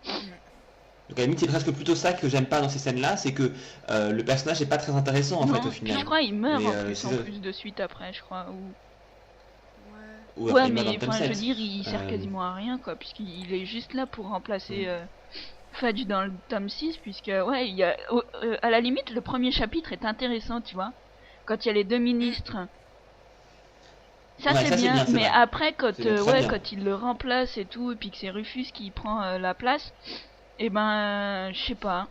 Donc, à la limite, c'est presque plutôt ça que j'aime pas dans ces scènes-là, c'est que le personnage est pas très intéressant, en non, fait, au puis final. je crois il meurt Mais, en plus c'est- de suite après, je crois. Ou Ouais, après, il mais meurt dans le tome enfin, je veux 7. dire, il sert Euh, quasiment à rien, quoi, puisqu'il est juste là pour remplacer Fudge dans le tome 6, puisque, ouais, il y a, à la limite, le premier chapitre est intéressant, tu vois, quand il y a les deux ministres. Ça, Ouais, c'est ça, c'est bien, bien, c'est mais vrai. après, quand, C'est très ouais, bien. quand il le remplace et tout, et puis que c'est Rufus qui prend la place, et ben, je sais pas.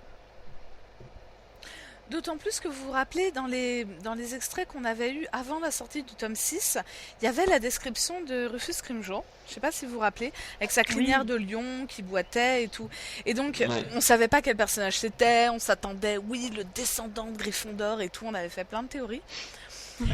D'autant plus que vous vous rappelez, dans les extraits qu'on avait eus avant la sortie du tome 6, il y avait la description de Rufus Scrimgeour, je sais pas si vous vous rappelez, avec sa crinière de lion qui boitait et tout. Et donc, Ouais. on savait pas quel personnage c'était, on s'attendait, oui, le descendant de Gryffondor et tout, on avait fait plein de théories.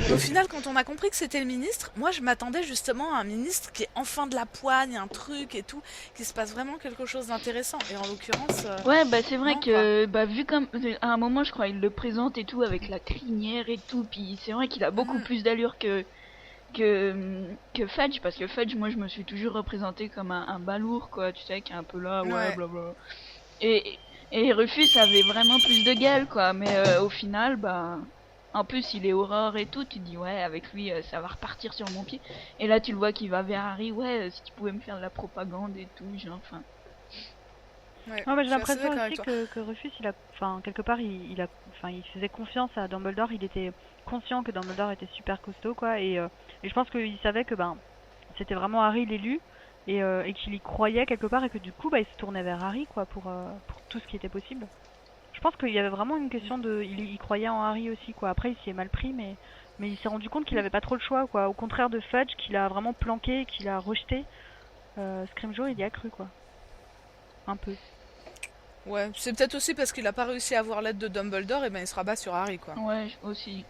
Et au final, quand on a compris que c'était le ministre, moi je m'attendais justement à un ministre qui est enfin de la poigne, un truc et tout, qu'il se passe vraiment quelque chose d'intéressant. Et en l'occurrence... Ouais, bah c'est vrai non, que, bah vu comme, à un moment, je crois, il le présente et tout, avec la crinière et tout, puis c'est vrai qu'il a beaucoup plus d'allure que Fudge, parce que Fudge, moi, je me suis toujours représenté comme un balourd, quoi, tu sais, qui est un peu là, ouais, Ouais. blabla. Et Rufus avait vraiment plus de gueule, quoi, mais au final, bah, En plus, il est horreur et tout, tu te dis ouais, avec lui, ça va repartir sur mon pied. Et là, tu le vois qu'il va vers Harry, ouais, si tu pouvais me faire de la propagande et tout, genre, enfin... Ouais, Ouais, mais j'ai je suis assez l'impression d'accord avec aussi toi. que Rufus, quelque part, il faisait confiance à Dumbledore. Il était conscient que Dumbledore était super costaud, quoi. Et je pense qu'il savait que c'était vraiment Harry l'élu et qu'il y croyait quelque part et que du coup, il se tournait vers Harry, quoi, pour tout ce qui était possible. Je pense qu'il y avait vraiment une question de, il croyait en Harry aussi, quoi. Après, il s'y est mal pris, mais il s'est rendu compte qu'il avait pas trop le choix, quoi. Au contraire de Fudge, qu'il a vraiment planqué, qu'il a rejeté. Scrimgeour, il y a cru, quoi. Un peu. Ouais, c'est peut-être aussi parce qu'il a pas réussi à avoir l'aide de Dumbledore, et ben il se rabat sur Harry, quoi. Ouais, aussi.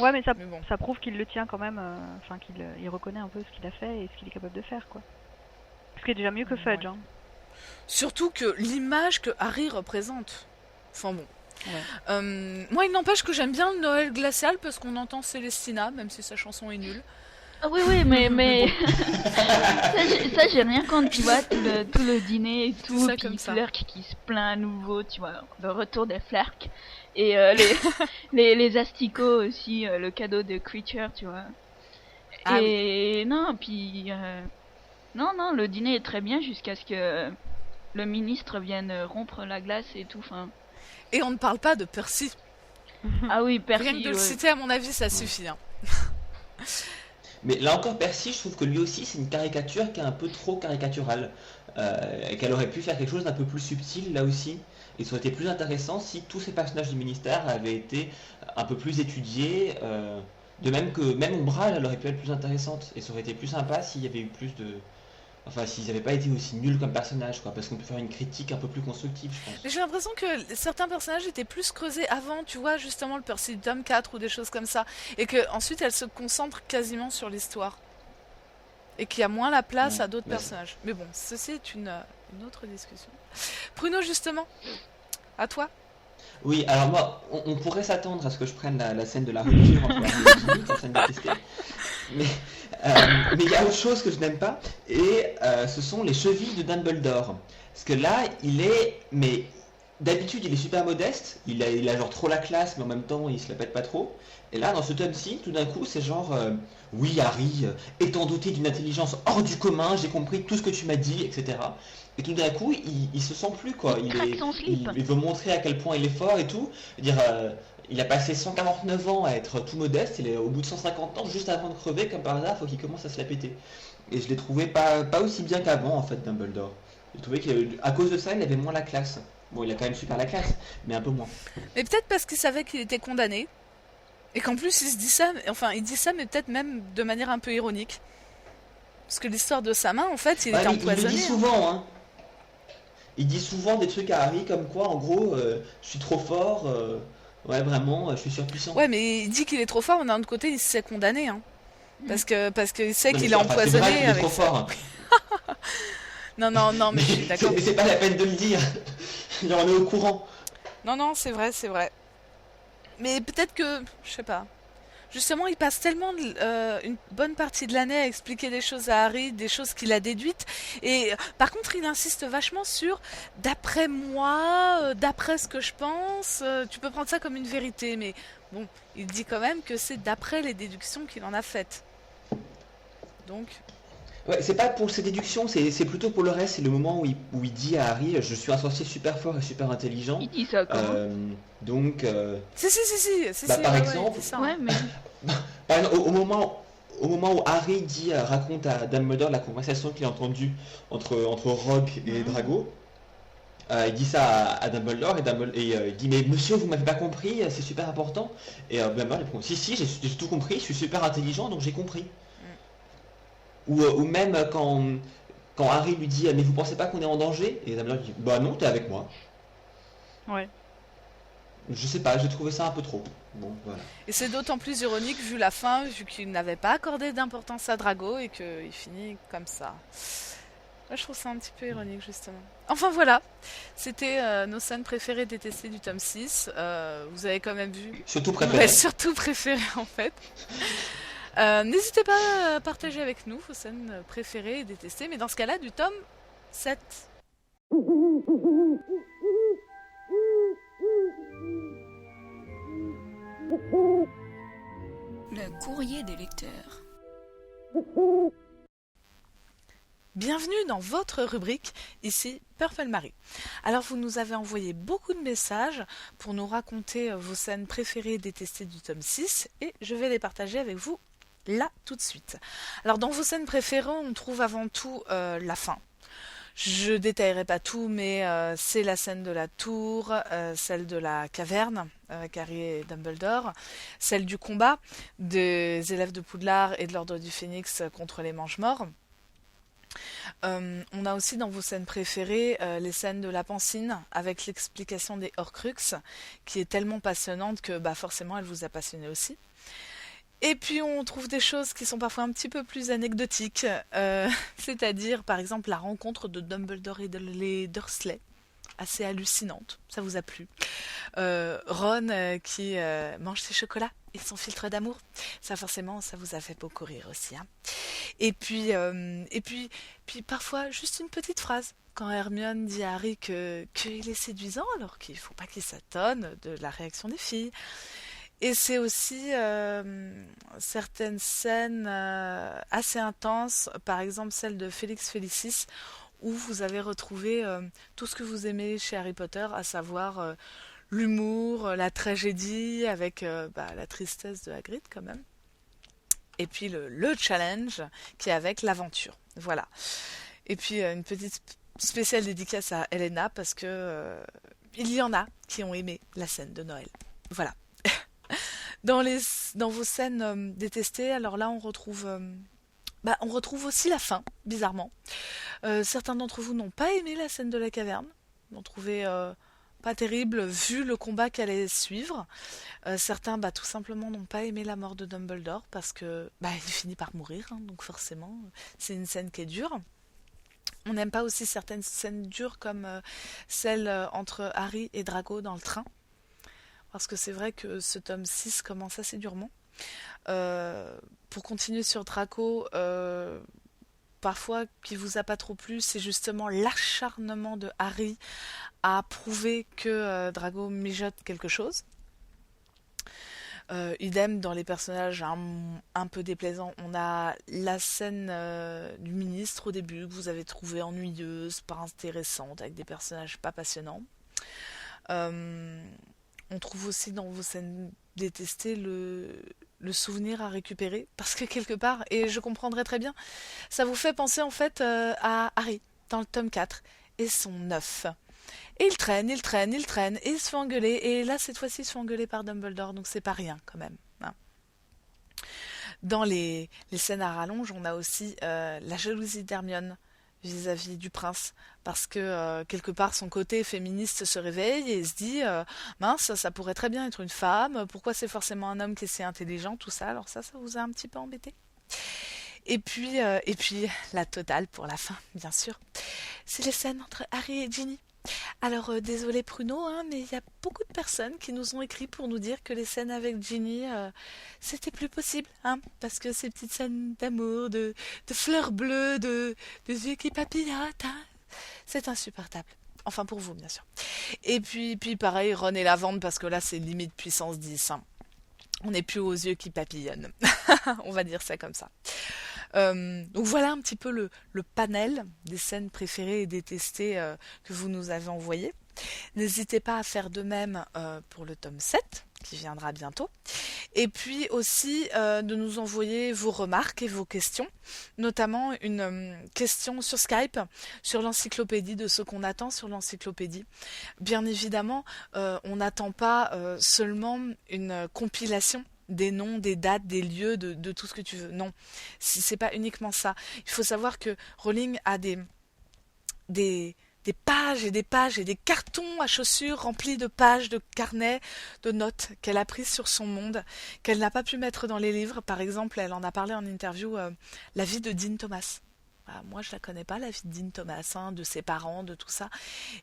Ouais, mais Mais bon. ça prouve qu'il le tient quand même, il reconnaît un peu ce qu'il a fait et ce qu'il est capable de faire, quoi. Ce qui est déjà mieux que Fudge, Ouais. hein. Surtout que l'image que Harry représente. Enfin bon. Ouais. Moi, il n'empêche que j'aime bien le Noël glacial parce qu'on entend Célestina, même si sa chanson est nulle. Ah oui, mais ça, j'ai rien contre, tu vois, tout le dîner et tout, ça, puis comme ça. Flerk qui se plaint à nouveau, tu vois, le retour des Flerk, et les asticots aussi, le cadeau de Creature, tu vois. Ah Et non, puis non, le dîner est très bien jusqu'à ce que le ministre vienne rompre la glace et tout, enfin. Et on ne parle pas de Percy. Ah oui, Percy, Rien que de le ouais. citer, à mon avis, ça suffit. Hein. Mais là encore, Percy, je trouve que lui aussi, c'est une caricature qui est un peu trop caricaturale. Et qu'elle aurait pu faire quelque chose d'un peu plus subtil là aussi. Et ça aurait été plus intéressant si tous ces personnages du ministère avaient été un peu plus étudiés. De même que même Umbral, elle aurait pu être plus intéressante. Et ça aurait été plus sympa s'il y avait eu plus de... Enfin, s'ils n'avaient pas été aussi nuls comme personnages, quoi. Parce qu'on peut faire une critique un peu plus constructive, je pense. Mais j'ai l'impression que certains personnages étaient plus creusés avant, tu vois, justement le Percy du tome 4 ou des choses comme ça. Et que ensuite elle se concentre quasiment sur l'histoire. Et qu'il y a moins la place Ouais, à d'autres bah, personnages. Mais bon, ceci est une autre discussion. Pruno, justement, à toi. Oui, alors moi, on pourrait s'attendre à ce que je prenne la scène de la rupture entre Harry et Ginny, comme scène détestée. Mais mais il y a autre chose que je n'aime pas, et ce sont les chevilles de Dumbledore. Parce que là, mais d'habitude, il est super modeste, il a genre trop la classe, mais en même temps, il se la pète pas trop. Et là, dans ce tome-ci, tout d'un coup, c'est genre, oui, Harry, étant doté d'une intelligence hors du commun, j'ai compris tout ce que tu m'as dit, etc. Et tout d'un coup, il se sent plus, quoi. Il craque son slip. Il veut montrer à quel point il est fort et tout. Dire, il a passé 149 ans à être tout modeste, il est au bout de 150 ans, juste avant de crever, comme par hasard, faut qu'il commence à se la péter. Et je l'ai trouvé pas aussi bien qu'avant, en fait, Dumbledore. J'ai trouvé qu'à cause de ça, il avait moins la classe. Bon, il a quand même super la classe, mais un peu moins. Mais peut-être parce qu'il savait qu'il était condamné. Et qu'en plus il se dit ça, enfin il dit ça, mais peut-être même de manière un peu ironique. Parce que l'histoire de sa main, en fait, il Ouais, était il le empoisonné. dit souvent, hein. Il dit souvent des trucs à Harry comme quoi, en gros, je suis trop fort, ouais, vraiment, je suis surpuissant. Ouais, mais il dit qu'il est trop fort, mais d'un autre côté, il se sait condamné. Hein. Parce qu'il sait Non, mais qu'il est enfin, c'est vrai empoisonné qu'il est avec trop ça. fort. Hein. Non, mais je suis d'accord. C'est pas la peine de le dire. Genre, on est au courant. Non, c'est vrai. Mais peut-être que, je sais pas. Justement, il passe tellement une bonne partie de l'année à expliquer des choses à Harry, des choses qu'il a déduites. Et par contre, il insiste vachement sur d'après moi, d'après ce que je pense. Tu peux prendre ça comme une vérité, mais bon, il dit quand même que c'est d'après les déductions qu'il en a faites. Donc, Ouais, c'est pas pour ses déductions, c'est plutôt pour le reste. C'est le moment où il dit à Harry, je suis un sorcier super fort et super intelligent. Il dit ça comment Donc, si, Bah, par ouais, exemple- il dit ça, Ouais, hein. mais par exemple, au moment où Harry raconte à Dumbledore la conversation qu'il a entendue entre Rogue et Drago, il dit ça à Dumbledore et il dit mais monsieur vous m'avez pas compris, c'est super important. Et Dumbledore répond si j'ai tout compris, je suis super intelligent donc j'ai compris. Ou même quand Harry lui dit mais vous pensez pas qu'on est en danger, et Dumbledore dit bah non t'es avec moi. Ouais. Je sais pas, j'ai trouvé ça un peu trop. Bon voilà. Et c'est d'autant plus ironique vu la fin, vu qu'il n'avait pas accordé d'importance à Drago et qu'il finit comme ça. Moi, je trouve ça un petit peu ironique, justement. Enfin voilà, c'était nos scènes préférées détestées du tome 6. Vous avez quand même vu. Surtout préféré. Ouais, surtout préférées en fait. N'hésitez pas à partager avec nous vos scènes préférées et détestées, mais dans ce cas-là, du tome 7. Le courrier des lecteurs. Bienvenue dans votre rubrique, ici Purple Marie. Alors vous nous avez envoyé beaucoup de messages pour nous raconter vos scènes préférées et détestées du tome 6 et je vais les partager avec vous là tout de suite. Alors dans vos scènes préférées, on trouve avant tout la fin. Je détaillerai pas tout, mais c'est la scène de la tour, celle de la caverne avec Harry et Dumbledore, celle du combat des élèves de Poudlard et de l'Ordre du Phénix contre les Mange-Morts. On a aussi dans vos scènes préférées les scènes de la Pancine avec l'explication des Horcruxes qui est tellement passionnante que forcément elle vous a passionné aussi. Et puis on trouve des choses qui sont parfois un petit peu plus anecdotiques, c'est-à-dire par exemple la rencontre de Dumbledore et de les Dursley, assez hallucinante, ça vous a plu. Ron qui mange ses chocolats et son filtre d'amour, ça forcément ça vous a fait beaucoup rire aussi. Hein. Et puis parfois juste une petite phrase. Quand Hermione dit à Harry qu'il est séduisant alors qu'il ne faut pas qu'il s'étonne de la réaction des filles. Et c'est aussi certaines scènes assez intenses, par exemple celle de Félix Félicis, où vous avez retrouvé tout ce que vous aimez chez Harry Potter, à savoir l'humour, la tragédie, avec la tristesse de Hagrid quand même. Et puis le challenge qui est avec l'aventure. Voilà. Et puis une petite spéciale dédicace à Elena, parce que il y en a qui ont aimé la scène de Noël. Voilà. Dans vos scènes détestées, alors là on retrouve aussi la fin, bizarrement. Certains d'entre vous n'ont pas aimé la scène de la caverne, l'ont trouvé pas terrible vu le combat qu'elle allait suivre. Certains tout simplement n'ont pas aimé la mort de Dumbledore parce que il finit par mourir, hein, donc forcément c'est une scène qui est dure. On n'aime pas aussi certaines scènes dures comme celle entre Harry et Drago dans le train. Parce que c'est vrai que ce tome 6 commence assez durement. Pour continuer sur Draco, parfois qui vous a pas trop plu, c'est justement l'acharnement de Harry à prouver que Drago mijote quelque chose. Idem dans les personnages un peu déplaisants. On a la scène du ministre au début que vous avez trouvée ennuyeuse, pas intéressante, avec des personnages pas passionnants. On trouve aussi dans vos scènes détestées le souvenir à récupérer, parce que quelque part, et je comprendrais très bien, ça vous fait penser en fait à Harry dans le tome 4 et son œuf. Et il traîne, et il se fait engueuler, et là cette fois-ci il se fait engueuler par Dumbledore, donc c'est pas rien quand même. Hein. Dans les scènes à rallonge, on a aussi la jalousie d'Hermione vis-à-vis du prince, parce que quelque part son côté féministe se réveille et se dit mince, ça pourrait très bien être une femme, pourquoi c'est forcément un homme qui est si intelligent, tout ça, alors ça vous a un petit peu embêté. Et puis la totale pour la fin, bien sûr, c'est les scènes entre Harry et Ginny. Alors désolé Pruno, hein, mais il y a beaucoup de personnes qui nous ont écrit pour nous dire que les scènes avec Ginny, c'était plus possible, hein, parce que ces petites scènes d'amour, de fleurs bleues, de yeux qui papillotent, hein, c'est insupportable. Enfin pour vous bien sûr. Et puis pareil, Ron et Lavande, parce que là c'est limite puissance 10. Hein. On n'est plus aux yeux qui papillonnent. On va dire ça comme ça. Donc voilà un petit peu le panel des scènes préférées et détestées que vous nous avez envoyées. N'hésitez pas à faire de même pour le tome 7 qui viendra bientôt. Et puis aussi de nous envoyer vos remarques et vos questions, notamment une question sur Skype, sur l'encyclopédie, de ce qu'on attend sur l'encyclopédie. Bien évidemment, on n'attend pas seulement une compilation des noms, des dates, des lieux, de tout ce que tu veux. Non, c'est pas uniquement ça. Il faut savoir que Rowling a des pages et des pages et des cartons à chaussures remplis de pages, de carnets, de notes qu'elle a prises sur son monde, qu'elle n'a pas pu mettre dans les livres. Par exemple, elle en a parlé en interview, la vie de Dean Thomas. Moi, je la connais pas, la vie de Dean Thomas, hein, de ses parents, de tout ça.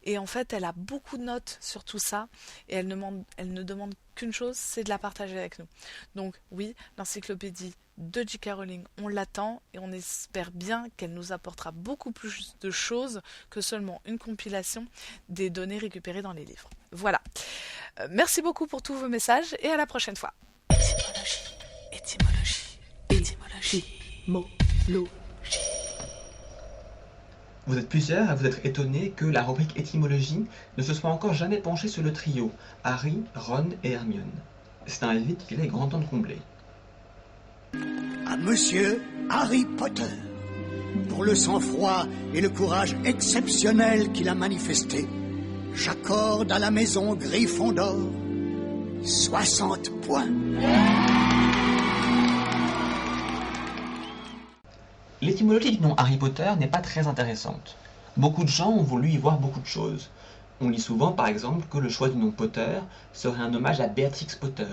Et en fait, elle a beaucoup de notes sur tout ça. Et elle ne demande qu'une chose, c'est de la partager avec nous. Donc oui, l'encyclopédie de J.K. Rowling, on l'attend. Et on espère bien qu'elle nous apportera beaucoup plus de choses que seulement une compilation des données récupérées dans les livres. Voilà. Merci beaucoup pour tous vos messages et à la prochaine fois. Étymologie. Étymologie. Vous êtes plusieurs à vous être étonnés que la rubrique étymologie ne se soit encore jamais penchée sur le trio Harry, Ron et Hermione. C'est un vide qu'il est grand temps de combler. À Monsieur Harry Potter, pour le sang-froid et le courage exceptionnel qu'il a manifesté, j'accorde à la maison Gryffondor 60 points. L'étymologie du nom Harry Potter n'est pas très intéressante. Beaucoup de gens ont voulu y voir beaucoup de choses. On lit souvent par exemple que le choix du nom Potter serait un hommage à Béatrix Potter,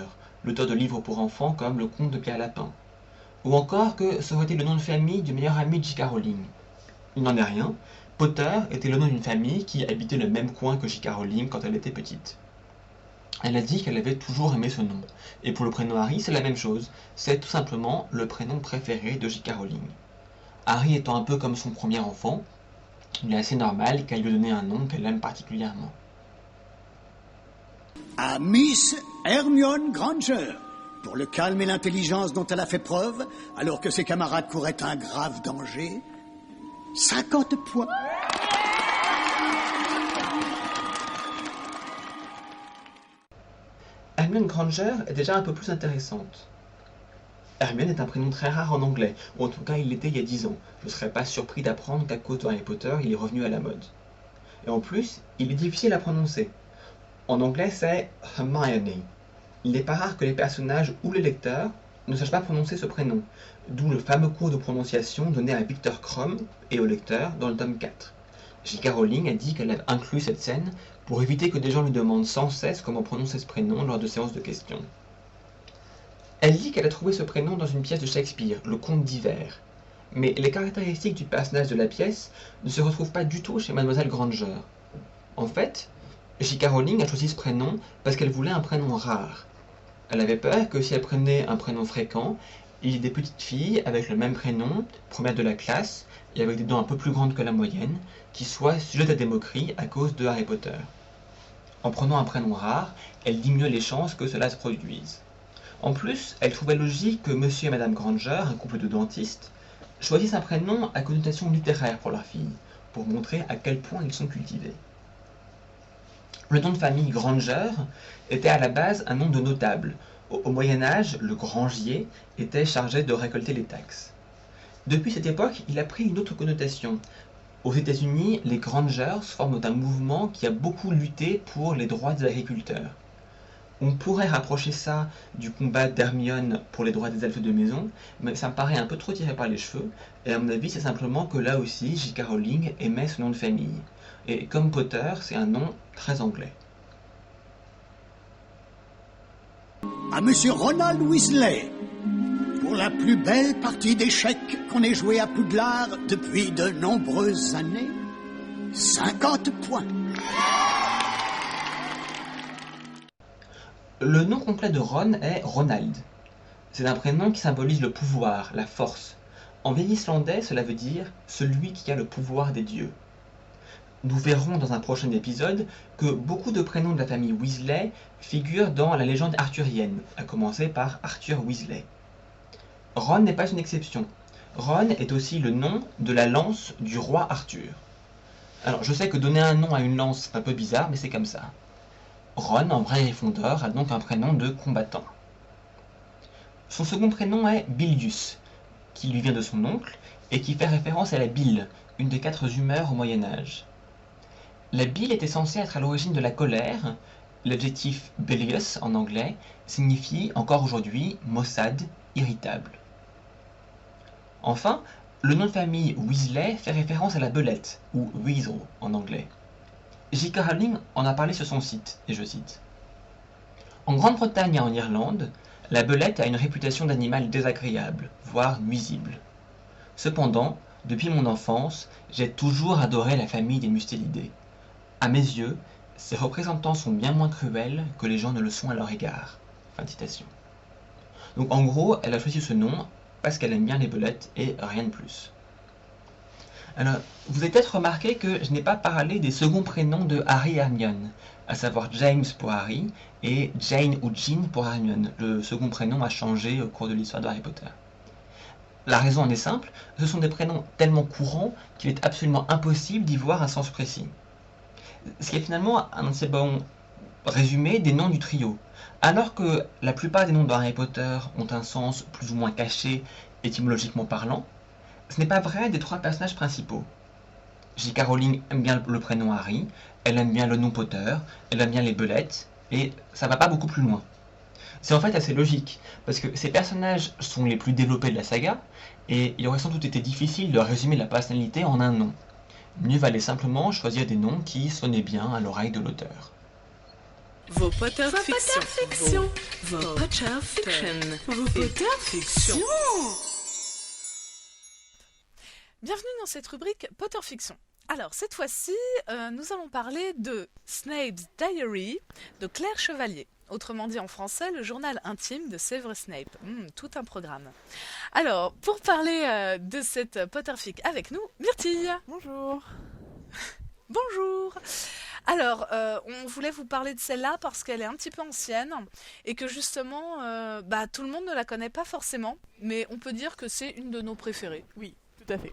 l'auteur de livres pour enfants comme Le Conte de Pierre Lapin. Ou encore que ça aurait été le nom de famille du meilleur ami de J.K. Rowling. Il n'en est rien, Potter était le nom d'une famille qui habitait le même coin que J.K. Rowling quand elle était petite. Elle a dit qu'elle avait toujours aimé ce nom. Et pour le prénom Harry, c'est la même chose, c'est tout simplement le prénom préféré de J.K. Rowling. Harry étant un peu comme son premier enfant, il est assez normal qu'elle lui ait donné un nom qu'elle aime particulièrement. À Miss Hermione Granger, pour le calme et l'intelligence dont elle a fait preuve, alors que ses camarades couraient un grave danger, 50 points. Hermione Granger est déjà un peu plus intéressante. Hermione est un prénom très rare en anglais, ou en tout cas il l'était il y a 10 ans. Je ne serais pas surpris d'apprendre qu'à cause de Harry Potter, il est revenu à la mode. Et en plus, il est difficile à prononcer. En anglais, c'est Hermione. Il n'est pas rare que les personnages ou les lecteurs ne sachent pas prononcer ce prénom, d'où le fameux cours de prononciation donné à Victor Krum et au lecteur dans le tome 4. J.K. Rowling a dit qu'elle avait inclus cette scène pour éviter que des gens lui demandent sans cesse comment prononcer ce prénom lors de séances de questions. Elle dit qu'elle a trouvé ce prénom dans une pièce de Shakespeare, Le Conte d'hiver. Mais les caractéristiques du personnage de la pièce ne se retrouvent pas du tout chez Mademoiselle Granger. En fait, J.K. Rowling a choisi ce prénom parce qu'elle voulait un prénom rare. Elle avait peur que si elle prenait un prénom fréquent, il y ait des petites filles avec le même prénom, première de la classe, et avec des dents un peu plus grandes que la moyenne, qui soient sujettes à des moqueries à cause de Harry Potter. En prenant un prénom rare, elle diminue les chances que cela se produise. En plus, elle trouvait logique que Monsieur et Madame Granger, un couple de dentistes, choisissent un prénom à connotation littéraire pour leur fille, pour montrer à quel point ils sont cultivés. Le nom de famille Granger était à la base un nom de notable. Au Moyen-Âge, le grangier était chargé de récolter les taxes. Depuis cette époque, il a pris une autre connotation. Aux États-Unis, les Grangers forment un mouvement qui a beaucoup lutté pour les droits des agriculteurs. On pourrait rapprocher ça du combat d'Hermione pour les droits des elfes de maison, mais ça me paraît un peu trop tiré par les cheveux, et à mon avis c'est simplement que là aussi J.K. Rowling aimait ce nom de famille. Et comme Potter, c'est un nom très anglais. À Monsieur Ronald Weasley, pour la plus belle partie d'échecs qu'on ait joué à Poudlard depuis de nombreuses années, 50 points. Le nom complet de Ron est Ronald. C'est un prénom qui symbolise le pouvoir, la force. En vieil islandais, cela veut dire « celui qui a le pouvoir des dieux ». Nous verrons dans un prochain épisode que beaucoup de prénoms de la famille Weasley figurent dans la légende arthurienne, à commencer par Arthur Weasley. Ron n'est pas une exception. Ron est aussi le nom de la lance du roi Arthur. Alors je sais que donner un nom à une lance c'est un peu bizarre, mais c'est comme ça. Ron, en vrai Gryffondor, a donc un prénom de combattant. Son second prénom est Bilius, qui lui vient de son oncle, et qui fait référence à la bile, une des 4 humeurs au Moyen-Âge. La bile était censée être à l'origine de la colère. L'adjectif bilious en anglais signifie encore aujourd'hui maussade, irritable. Enfin, le nom de famille Weasley fait référence à la belette, ou weasel en anglais. J.K. Rowling en a parlé sur son site, et je cite. En Grande-Bretagne et en Irlande, la belette a une réputation d'animal désagréable, voire nuisible. Cependant, depuis mon enfance, j'ai toujours adoré la famille des mustélidés. À mes yeux, ces représentants sont bien moins cruels que les gens ne le sont à leur égard. Fin de citation. Donc en gros, elle a choisi ce nom parce qu'elle aime bien les belettes et rien de plus. Alors, vous avez peut-être remarqué que je n'ai pas parlé des seconds prénoms de Harry et Hermione, à savoir James pour Harry et Jane ou Jean pour Hermione. Le second prénom a changé au cours de l'histoire de Harry Potter. La raison en est simple, ce sont des prénoms tellement courants qu'il est absolument impossible d'y voir un sens précis. Ce qui est finalement un assez bon résumé des noms du trio. Alors que la plupart des noms de Harry Potter ont un sens plus ou moins caché, étymologiquement parlant, ce n'est pas vrai des 3 personnages principaux. J.K. Rowling aime bien le prénom Harry, elle aime bien le nom Potter, elle aime bien les belettes, et ça va pas beaucoup plus loin. C'est en fait assez logique, parce que ces personnages sont les plus développés de la saga, et il aurait sans doute été difficile de résumer la personnalité en un nom. Mieux valait simplement choisir des noms qui sonnaient bien à l'oreille de l'auteur. Vos Potter Fiction. Vos Potter Fiction. Vos Potter Fiction. Bienvenue dans cette rubrique Potter Fiction. Alors, cette fois-ci, nous allons parler de Snape's Diary de Claire Chevalier. Autrement dit en français, le journal intime de Severus Snape. Tout un programme. Alors, pour parler de cette Potterfic avec nous, Myrtille. Bonjour. Bonjour. Alors, on voulait vous parler de celle-là parce qu'elle est un petit peu ancienne et que justement, tout le monde ne la connaît pas forcément, mais on peut dire que c'est une de nos préférées. Oui, tout à fait.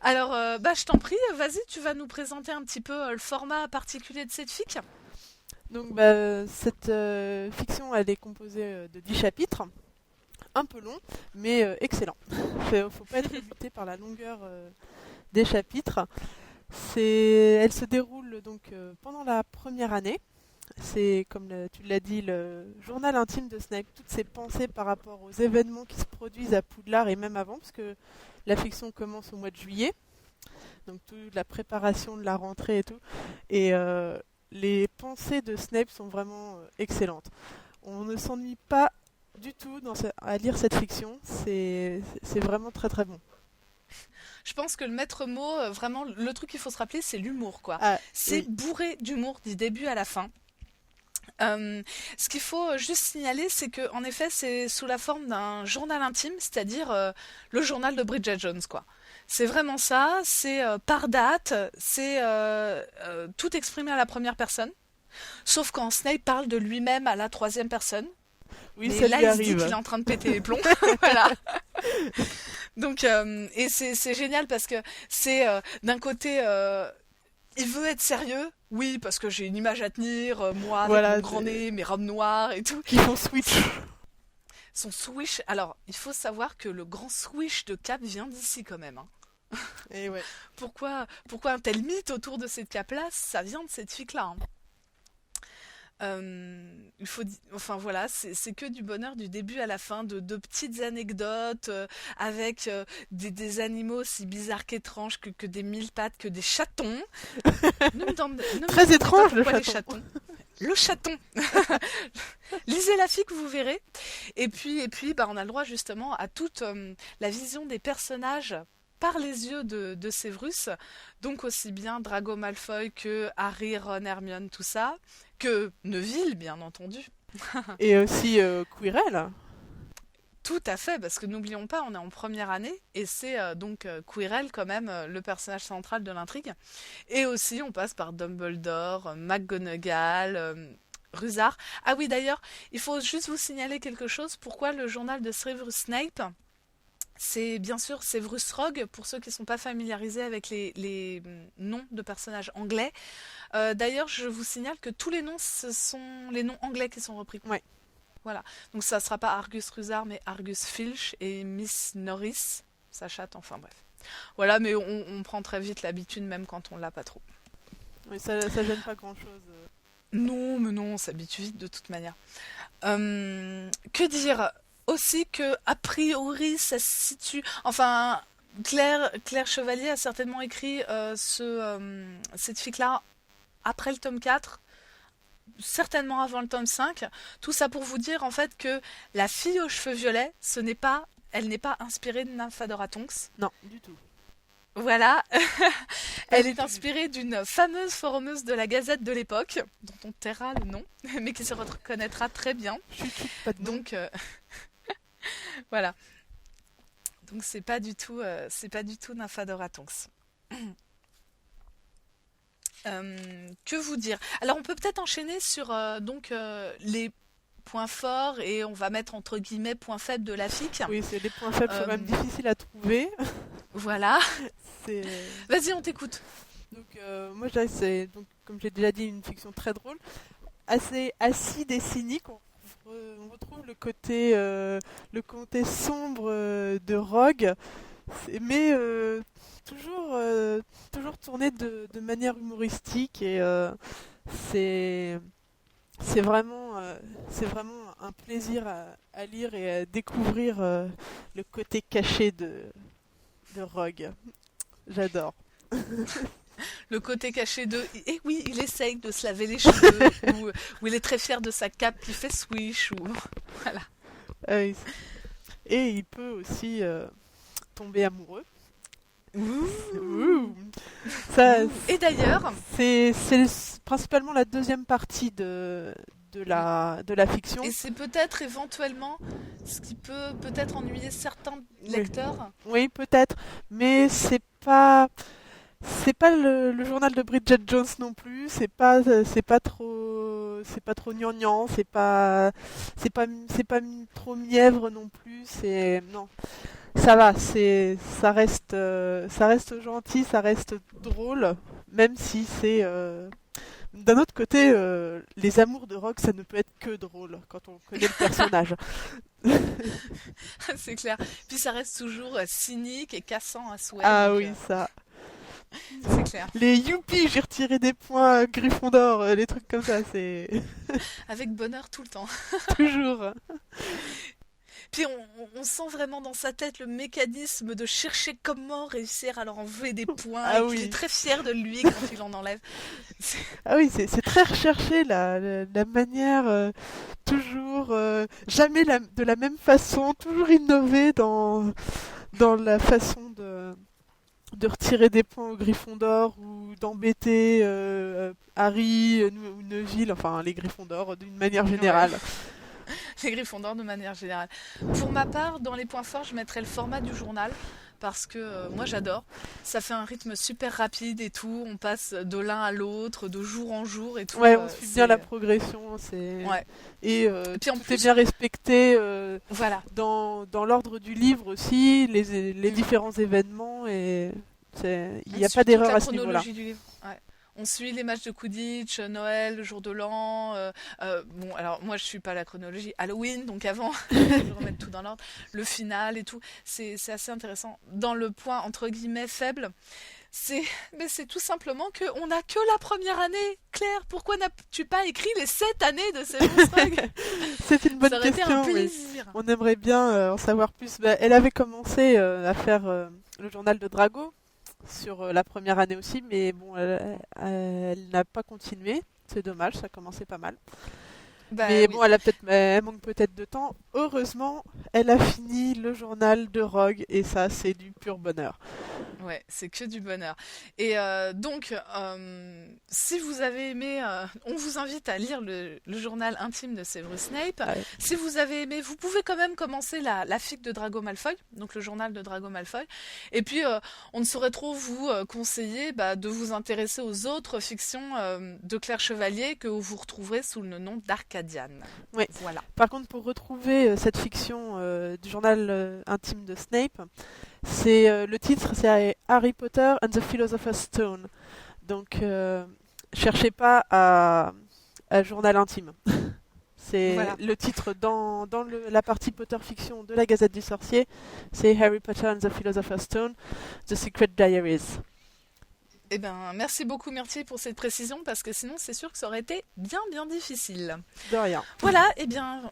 Alors, je t'en prie, vas-y, tu vas nous présenter un petit peu le format particulier de cette fic. Donc, cette fiction, elle est composée de 10 chapitres, un peu long, mais excellent. Faut pas être buté par la longueur des chapitres. Elle se déroule donc pendant la première année. C'est, comme tu l'as dit, le journal intime de Snape, toutes ses pensées par rapport aux événements qui se produisent à Poudlard et même avant, parce que la fiction commence au mois de juillet, donc toute la préparation de la rentrée et tout. Et les pensées de Snape sont vraiment excellentes. On ne s'ennuie pas du tout à lire cette fiction, c'est vraiment très très bon. Je pense que le maître mot, vraiment, le truc qu'il faut se rappeler, c'est l'humour, quoi. C'est bourré d'humour du début à la fin. Ce qu'il faut juste signaler, c'est que en effet, c'est sous la forme d'un journal intime, c'est-à-dire le journal de Bridget Jones, quoi. C'est vraiment ça, c'est par date, c'est tout exprimé à la première personne, sauf quand Snape parle de lui-même à la 3e personne. Oui, mais ça là, lui il arrive. se dit qu'il est en train de péter les plombs. Voilà. Donc, et c'est génial parce que c'est d'un côté, il veut être sérieux. Oui, parce que j'ai une image à tenir, moi, avec mon grand nez, mes robes noires et tout. Qui font switch. Son swish. Alors, il faut savoir que le grand swish de cape vient d'ici quand même. Hein. Et ouais. Pourquoi un tel mythe autour de cette cape-là? Ça vient de cette fic-là. Hein. Enfin voilà, c'est que du bonheur du début à la fin, de petites anecdotes avec des animaux aussi bizarres qu'étranges que des mille pattes, que des chatons. Très étrange le chaton. Le chaton. Lisez la fic, vous verrez. Et puis on a le droit justement à toute la vision des personnages par les yeux de Severus, donc aussi bien Drago Malfoy que Harry, Ron, Hermione, tout ça, que Neville, bien entendu. Et aussi Quirrell. Tout à fait, parce que n'oublions pas, on est en première année, et c'est donc Quirrell quand même le personnage central de l'intrigue. Et aussi, on passe par Dumbledore, McGonagall, Rusard. Ah oui, d'ailleurs, il faut juste vous signaler quelque chose. Pourquoi le journal de Severus Snape ? C'est bien sûr Severus Rogue, pour ceux qui ne sont pas familiarisés avec les noms de personnages anglais. D'ailleurs, je vous signale que tous les noms, ce sont les noms anglais qui sont repris. Ouais. Voilà. Donc ça ne sera pas Argus Rusard, mais Argus Filch et Miss Norris, sa chatte, enfin bref. Voilà, mais on prend très vite l'habitude, même quand on ne l'a pas trop. Oui, ça gêne pas grand-chose. Non, mais non, on s'habitue vite de toute manière. Que dire ? Aussi que, a priori, ça se situe... Enfin, Claire Chevalier a certainement écrit cette fic-là après le tome 4, certainement avant le tome 5. Tout ça pour vous dire, en fait, que la fille aux cheveux violets, elle n'est pas inspirée de Nymphadora Tonks. Non, du tout. Voilà. Elle est inspirée d'une fameuse forumeuse de la Gazette de l'époque, dont on taira le nom, mais qui se reconnaîtra très bien. Donc... voilà. Donc c'est pas du tout Nymphadora Tonks. Que vous dire? Alors on peut peut-être enchaîner sur les points forts et on va mettre entre guillemets points faibles de la fic. Oui, c'est les points faibles sont même difficiles à trouver. Voilà. C'est... Vas-y, on t'écoute. Donc moi je dirais que c'est, donc, comme j'ai déjà dit, une fiction très drôle, assez acide et cynique. On retrouve le côté sombre de Rogue, mais toujours tourné de manière humoristique et c'est vraiment un plaisir à lire et à découvrir le côté caché de Rogue. J'adore. Le côté caché de... Et oui, il essaye de se laver les cheveux, ou il est très fier de sa cape qui fait swish, ou... Voilà. Et il peut aussi tomber amoureux. Ouh. Ça, et d'ailleurs... C'est principalement la deuxième partie de la fiction. Et c'est peut-être éventuellement ce qui peut peut-être ennuyer certains lecteurs. Oui, peut-être. Mais c'est pas le journal de Bridget Jones non plus. C'est pas trop gnangnan. C'est pas trop mièvre non plus. Non. Ça va, ça reste gentil, ça reste drôle, même si c'est d'un autre côté, les amours de Rogue, ça ne peut être que drôle quand on connaît le personnage. C'est clair. Puis ça reste toujours cynique et cassant à souhait. Ah donc, oui, ça. C'est clair. Les youpi, j'ai retiré des points à Gryffondor, les trucs comme ça, c'est... Avec bonheur tout le temps. Toujours. Puis on sent vraiment dans sa tête le mécanisme de chercher comment réussir à leur enlever des points. Ah et oui. qu'il est très fier de lui quand il en enlève. Ah oui, c'est très recherché la manière, toujours, jamais de la même façon, toujours innover dans la façon de retirer des points au Gryffondor ou d'embêter Harry ou Neville, enfin les Gryffondors d'une manière générale. Ouais. Les Gryffondors de manière générale. Pour ma part, dans les points forts, je mettrais le format du journal parce que moi j'adore. Ça fait un rythme super rapide et tout. On passe de l'un à l'autre, de jour en jour et tout. Ouais, on suit bien la progression. Ouais. Et puis en tout plus, est bien respecté voilà. dans l'ordre du livre aussi, les différents événements et il n'y a pas d'erreur à ce niveau-là. Du livre. Ouais. On suit les matchs de Quidditch, Noël, le jour de l'an. Bon, alors moi je suis pas la chronologie. Halloween, donc avant, je vais remettre tout dans l'ordre. Le final et tout, c'est assez intéressant. Dans le point entre guillemets faible, c'est tout simplement qu'on n'a que la première année. Claire, pourquoi n'as-tu pas écrit les 7 années de Severus Rogue? C'est une bonne question. Ça aurait été un plaisir. On aimerait bien en savoir plus. Elle avait commencé à faire le journal de Drago sur la première année aussi, mais bon, elle n'a pas continué. C'est dommage, ça commençait pas mal. Mais bon, elle manque peut-être de temps. Heureusement, elle a fini le journal de Rogue et ça, c'est du pur bonheur. Ouais, c'est que du bonheur. Et donc, si vous avez aimé, on vous invite à lire le journal intime de Severus Snape. Ouais. Si vous avez aimé, vous pouvez quand même commencer la fic de Drago Malfoy, donc le journal de Drago Malfoy. Et puis, on ne saurait trop vous conseiller de vous intéresser aux autres fictions de Claire Chevalier que vous retrouverez sous le nom d'Arcadiane. Oui. Voilà. Par contre, pour retrouver cette fiction du journal intime de Snape, le titre, c'est Harry Potter and the Philosopher's Stone. Donc, cherchez pas à journal intime. C'est voilà. Le titre dans la partie Potter fiction de la Gazette du Sorcier, c'est Harry Potter and the Philosopher's Stone, The Secret Diaries. Eh ben, merci beaucoup Myrtille pour cette précision parce que sinon c'est sûr que ça aurait été bien difficile. De rien. Voilà, eh bien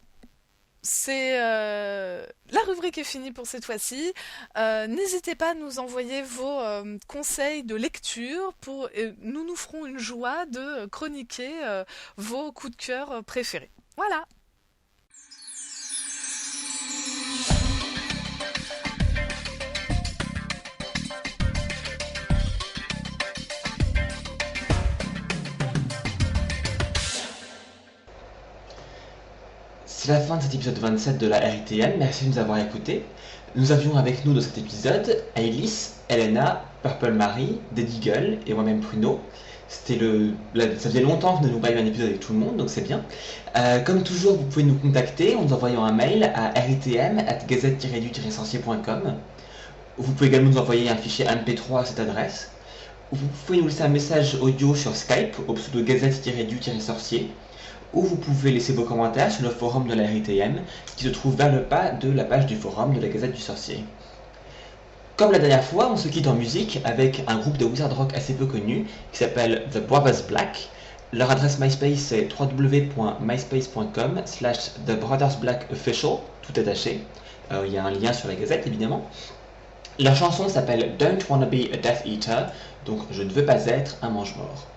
c'est la rubrique est finie pour cette fois-ci. N'hésitez pas à nous envoyer vos conseils de lecture nous ferons une joie de chroniquer vos coups de cœur préférés. Voilà. C'est la fin de cet épisode 27 de la RITM, merci de nous avoir écoutés. Nous avions avec nous dans cet épisode Alice, Elena, Purple Marie, Dead Eagle et moi-même Pruno. Ça faisait longtemps que nous n'avons pas eu un épisode avec tout le monde, donc c'est bien. Comme toujours, vous pouvez nous contacter en nous envoyant un mail à ritm@gazette-du-sorcier.com. Vous pouvez également nous envoyer un fichier MP3 à cette adresse. Vous pouvez nous laisser un message audio sur Skype au pseudo gazette-du-sorcier. Ou vous pouvez laisser vos commentaires sur le forum de la RITM qui se trouve vers le bas de la page du forum de la Gazette du Sorcier. Comme la dernière fois, on se quitte en musique avec un groupe de wizard rock assez peu connu qui s'appelle The Brothers Black. Leur adresse MySpace c'est www.myspace.com/TheBrothersBlackOfficial, tout attaché. Il y a un lien sur la Gazette évidemment. Leur chanson s'appelle Don't Wanna Be a Death Eater, donc je ne veux pas être un mange-mort.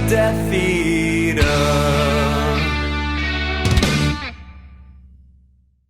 Death